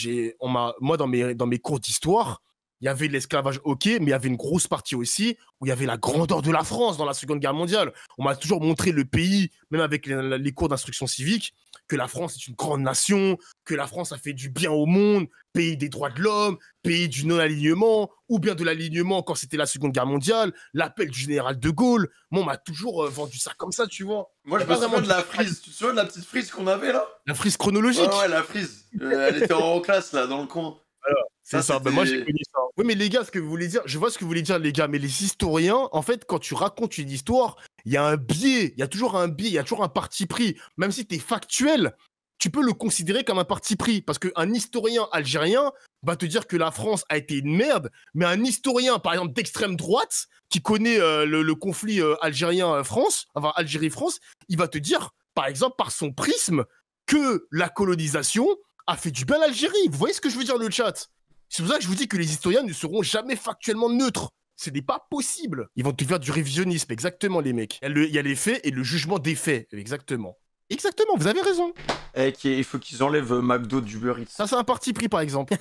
moi, dans mes cours d'histoire, il y avait l'esclavage, ok, mais il y avait une grosse partie aussi où il y avait la grandeur de la France dans la Seconde Guerre mondiale. On m'a toujours montré le pays, même avec les cours d'instruction civique, que la France est une grande nation, que la France a fait du bien au monde, pays des droits de l'homme, pays du non-alignement, ou bien de l'alignement quand c'était la Seconde Guerre mondiale, l'appel du général de Gaulle. Moi, on m'a toujours vendu ça comme ça, tu vois. Moi, je me souviens de la frise. Tu te souviens de la petite frise qu'on avait là? La frise chronologique. Ouais, la frise. Elle était en classe là, dans le coin. Alors, c'est ça, ben moi j'ai connu ça. Oui, mais les gars, ce que vous voulez dire, je vois ce que vous voulez dire, les gars, mais les historiens, en fait, quand tu racontes une histoire, il y a un biais, il y a toujours un biais, il y a toujours un parti pris. Même si t'es factuel, tu peux le considérer comme un parti pris. Parce qu'un historien algérien va te dire que la France a été une merde, mais un historien, par exemple, d'extrême droite, qui connaît le conflit algérien-France, enfin Algérie-France, il va te dire, par exemple, par son prisme, que la colonisation a fait du bien à l'Algérie. Vous voyez ce que je veux dire, le chat? C'est pour ça que je vous dis que les historiens ne seront jamais factuellement neutres. Ce n'est pas possible. Ils vont te faire du révisionnisme, exactement, les mecs. Il y a les faits et le jugement des faits, exactement. Exactement, vous avez raison. Il faut qu'ils enlèvent McDo du Uber Eats. Ça, c'est un parti pris, par exemple.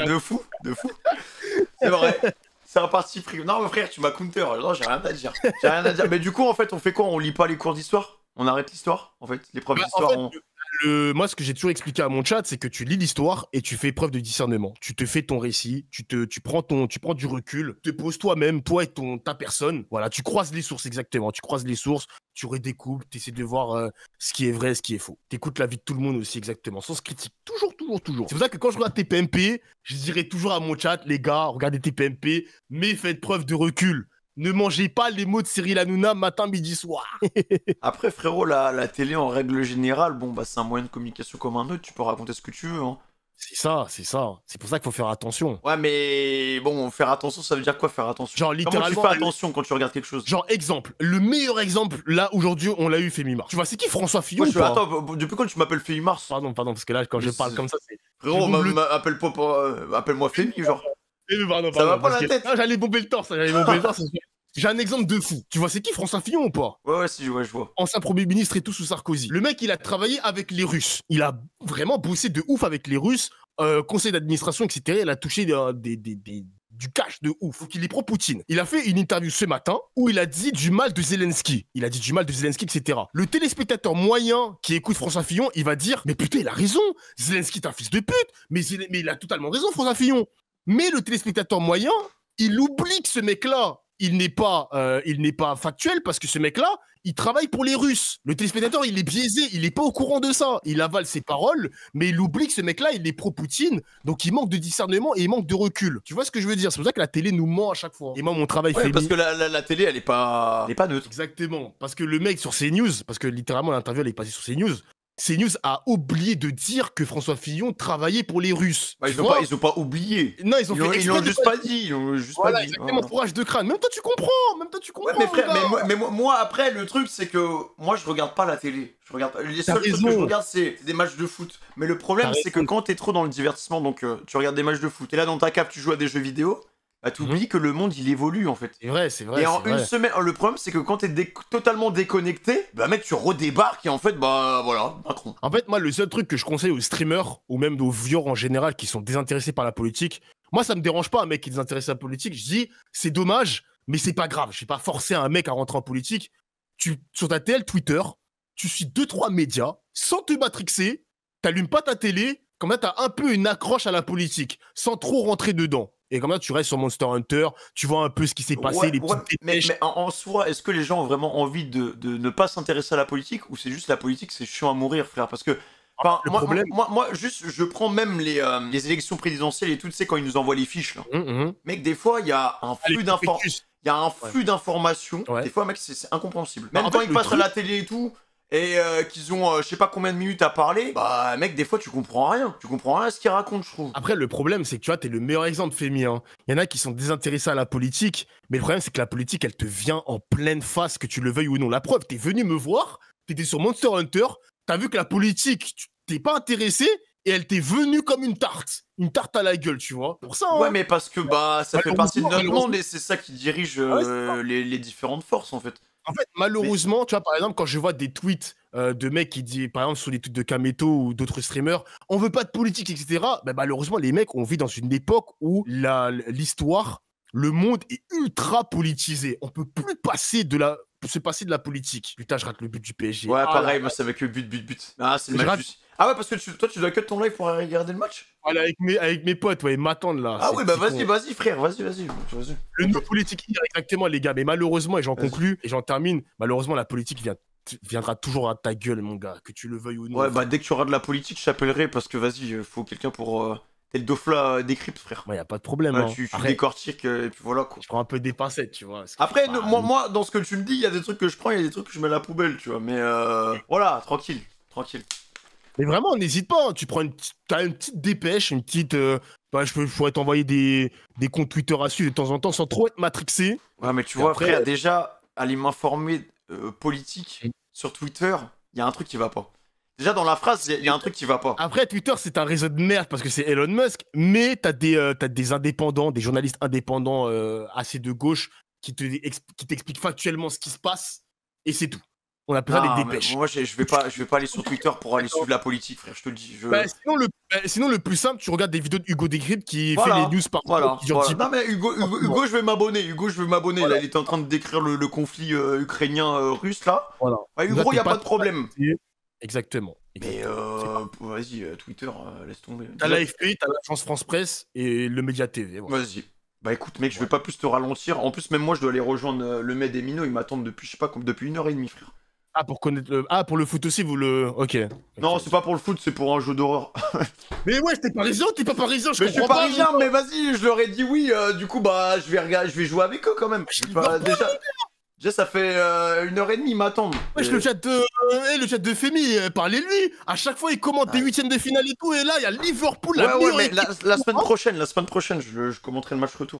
De fou. C'est vrai. C'est un parti pris. Non, mais frère, tu m'as counter. Non, j'ai rien à dire. Mais du coup, en fait, on fait quoi? On lit pas les cours d'histoire? On arrête l'histoire, en fait? Les profs d'histoire, en fait, moi, ce que j'ai toujours expliqué à mon chat, c'est que tu lis l'histoire et tu fais preuve de discernement. Tu te fais ton récit, tu prends du recul, te poses toi-même, toi et ta personne. Voilà, tu croises les sources, exactement. Tu croises les sources, tu redécoupes, tu essaies de voir ce qui est vrai, ce qui est faux. Tu écoutes la vie de tout le monde aussi, exactement, sans critique. Toujours. C'est pour ça que quand je regarde TPMP, je dirais toujours à mon chat, les gars, regardez TPMP, mais faites preuve de recul. Ne mangez pas les mots de Cyril Hanouna matin, midi, soir. Après, frérot, la télé, en règle générale, bon, bah, c'est un moyen de communication comme un autre. Tu peux raconter ce que tu veux, hein. C'est ça. C'est pour ça qu'il faut faire attention. Ouais, mais bon, faire attention, ça veut dire quoi, faire attention? Genre, Comment littéralement. tu fais attention quand tu regardes quelque chose? Genre, exemple. Le meilleur exemple, là, aujourd'hui, on l'a eu, Fémimar. Tu vois, c'est qui François Fillon? Attends, depuis quand tu m'appelles Fémimar? Pardon, parce que là, quand je parle comme ça, c'est. Frérot, appelle-moi Fémi, genre. Pardon, ça va pas la tête. Ah, j'allais bomber le torse. J'ai un exemple de fou. Tu vois, c'est qui François Fillon ou pas? Ouais, si, je vois. Ancien Premier ministre et tout sous Sarkozy. Le mec, il a travaillé avec les Russes. Il a vraiment bossé de ouf avec les Russes. Conseil d'administration, etc. Il a touché du cash de ouf. Donc, il est pro-Poutine. Il a fait une interview ce matin où il a dit du mal de Zelensky. Etc. Le téléspectateur moyen qui écoute François Fillon, il va dire « Mais putain, il a raison. Zelensky, t'es un fils de pute. Mais il a totalement raison, François Fillon. » Mais le téléspectateur moyen, il oublie que ce mec-là, il n'est pas factuel parce que ce mec-là, il travaille pour les Russes. Le téléspectateur, il est biaisé, il n'est pas au courant de ça. Il avale ses paroles, mais il oublie que ce mec-là, il est pro-Poutine, donc il manque de discernement et il manque de recul. Tu vois ce que je veux dire? C'est pour ça que la télé nous ment à chaque fois. Et moi, mon travail fait... Parce que la télé, elle est pas neutre. Exactement. Parce que le mec sur CNews, parce que littéralement l'interview, elle est passée sur CNews, CNews a oublié de dire que François Fillon travaillait pour les Russes. Bah, ils ont pas oublié. Non, ils l'ont juste pas dit. Voilà, exactement, fourrage de crâne. Même toi, tu comprends. Ouais, mais frère, mais moi, après, le truc, c'est que moi, je regarde pas la télé. Les seuls trucs que je regarde, c'est des matchs de foot. Mais le problème, c'est que quand t'es trop dans le divertissement, donc tu regardes des matchs de foot, et là, dans ta cape, tu joues à des jeux vidéo, bah t'oublies que le monde, il évolue, en fait. C'est vrai. Et en une semaine, le problème, c'est que quand t'es totalement déconnecté, bah mec, tu redébarques, et en fait, bah voilà, Macron. En fait, moi, le seul truc que je conseille aux streamers, ou même aux viewers en général, qui sont désintéressés par la politique, moi, ça me dérange pas un mec qui est désintéressé à la politique. Je dis, c'est dommage, mais c'est pas grave. Je vais pas forcer un mec à rentrer en politique. Sur ta TL Twitter, tu suis 2-3 médias, sans te matrixer, t'allumes pas ta télé, comme ça, t'as un peu une accroche à la politique, sans trop rentrer dedans. Et comme ça, tu restes sur Monster Hunter, tu vois un peu ce qui s'est passé, les petites mais en soi, est-ce que les gens ont vraiment envie de ne pas s'intéresser à la politique, ou c'est juste la politique, c'est chiant à mourir, frère? Parce que moi, juste, je prends même les élections présidentielles et tout, tu sais, quand ils nous envoient les fiches, là. Mec, des fois, il y a un flux d'informations. Ouais. Des fois, mec, c'est incompréhensible. Même quand ils passent à la télé et tout, et qu'ils ont je sais pas combien de minutes à parler, bah mec, des fois tu comprends rien à ce qu'ils racontent, je trouve. Après, le problème, c'est que tu vois, t'es le meilleur exemple, Fémi, hein. Il y en a qui sont désintéressés à la politique, mais le problème, c'est que la politique, elle te vient en pleine face, que tu le veuilles ou non. La preuve, t'es venu me voir, t'étais sur Monster Hunter, t'as vu que la politique, t'es pas intéressé, et elle t'est venue comme une tarte à la gueule, tu vois. Pour ça, hein. Ouais, mais parce que bah ça fait partie de notre monde, et c'est ça qui dirige les différentes forces, en fait. En fait, malheureusement, tu vois, par exemple, quand je vois des tweets de mecs qui disent, par exemple, sur les tweets de Kameto ou d'autres streamers, on veut pas de politique, etc., bah, malheureusement, les mecs, on vit dans une époque où l'histoire, le monde est ultra politisé. On peut plus se passer de la politique. Putain, je rate le but du PSG. Ouais, pareil, moi, c'est avec le but. Ah, c'est le match. Ah ouais, parce que toi, tu dois cut ton live pour aller regarder le match? Voilà, avec mes potes, ouais, ils m'attendent là. Ah oui, bah vas-y, frère, vas-y. Le no politique, exactement, les gars. Mais malheureusement, et j'en conclue, et j'en termine, malheureusement, la politique viendra toujours à ta gueule, mon gars, que tu le veuilles ou non. Ouais, bah dès que tu auras de la politique, je t'appellerai, parce que vas-y, faut quelqu'un pour... T'es le Dofla décrypte, frère. Ouais, y a pas de problème. Ouais, hein. tu décortiques, et puis voilà, quoi. Je prends un peu des pincettes, tu vois. Après, moi, dans ce que tu me dis, il y a des trucs que je prends, il y a des trucs que je mets à la poubelle, tu vois. Mais voilà, tranquille. Mais vraiment, n'hésite pas, hein. T'as une petite dépêche, une petite... je pourrais t'envoyer des comptes Twitter à suivre de temps en temps sans trop être matrixé. Ouais, mais tu vois, après... frère, déjà, aller m'informer politique sur Twitter, il y a un truc qui va pas. Déjà, dans la phrase, il y a un truc qui va pas. Après, Twitter, c'est un réseau de merde parce que c'est Elon Musk, mais t'as des indépendants, des journalistes indépendants assez de gauche qui t'expliquent factuellement ce qui se passe, et c'est tout. On appelle ça des dépêches. Moi, je vais pas aller sur Twitter pour aller suivre la politique, frère, je te le dis. Sinon, le plus simple, tu regardes des vidéos de Hugo Décrypte qui fait les news par Non, mais Hugo, je vais m'abonner. Là, il était en train de décrire le conflit ukrainien-russe, là. Voilà. Hugo, il n'y a pas de problème. Exactement. Mais vas-y, Twitter, laisse tomber. T'as l'AFP, t'as l'agence France Presse et le Média TV. Voilà. Vas-y. Bah écoute, mec, je vais pas plus te ralentir. En plus, même moi, je dois aller rejoindre le Med et Mino. Ils m'attendent depuis, je sais pas, depuis 1h30, frère. Ah, pour connaître pour le foot aussi, vous le. Ok. Non, c'est pas pour le foot, c'est pour un jeu d'horreur. Mais ouais, t'es parisien, t'es pas parisien, je suis parisien, mais vas-y, je leur ai dit oui. Du coup, bah, je vais jouer avec eux quand même. Déjà, ça fait 1h30, ils m'attendent. Wesh, le chat de Femi, parlez-lui. À chaque fois, il commente des huitièmes de finale et tout, et là, il y a Liverpool, mais la semaine prochaine, je commenterai le match retour.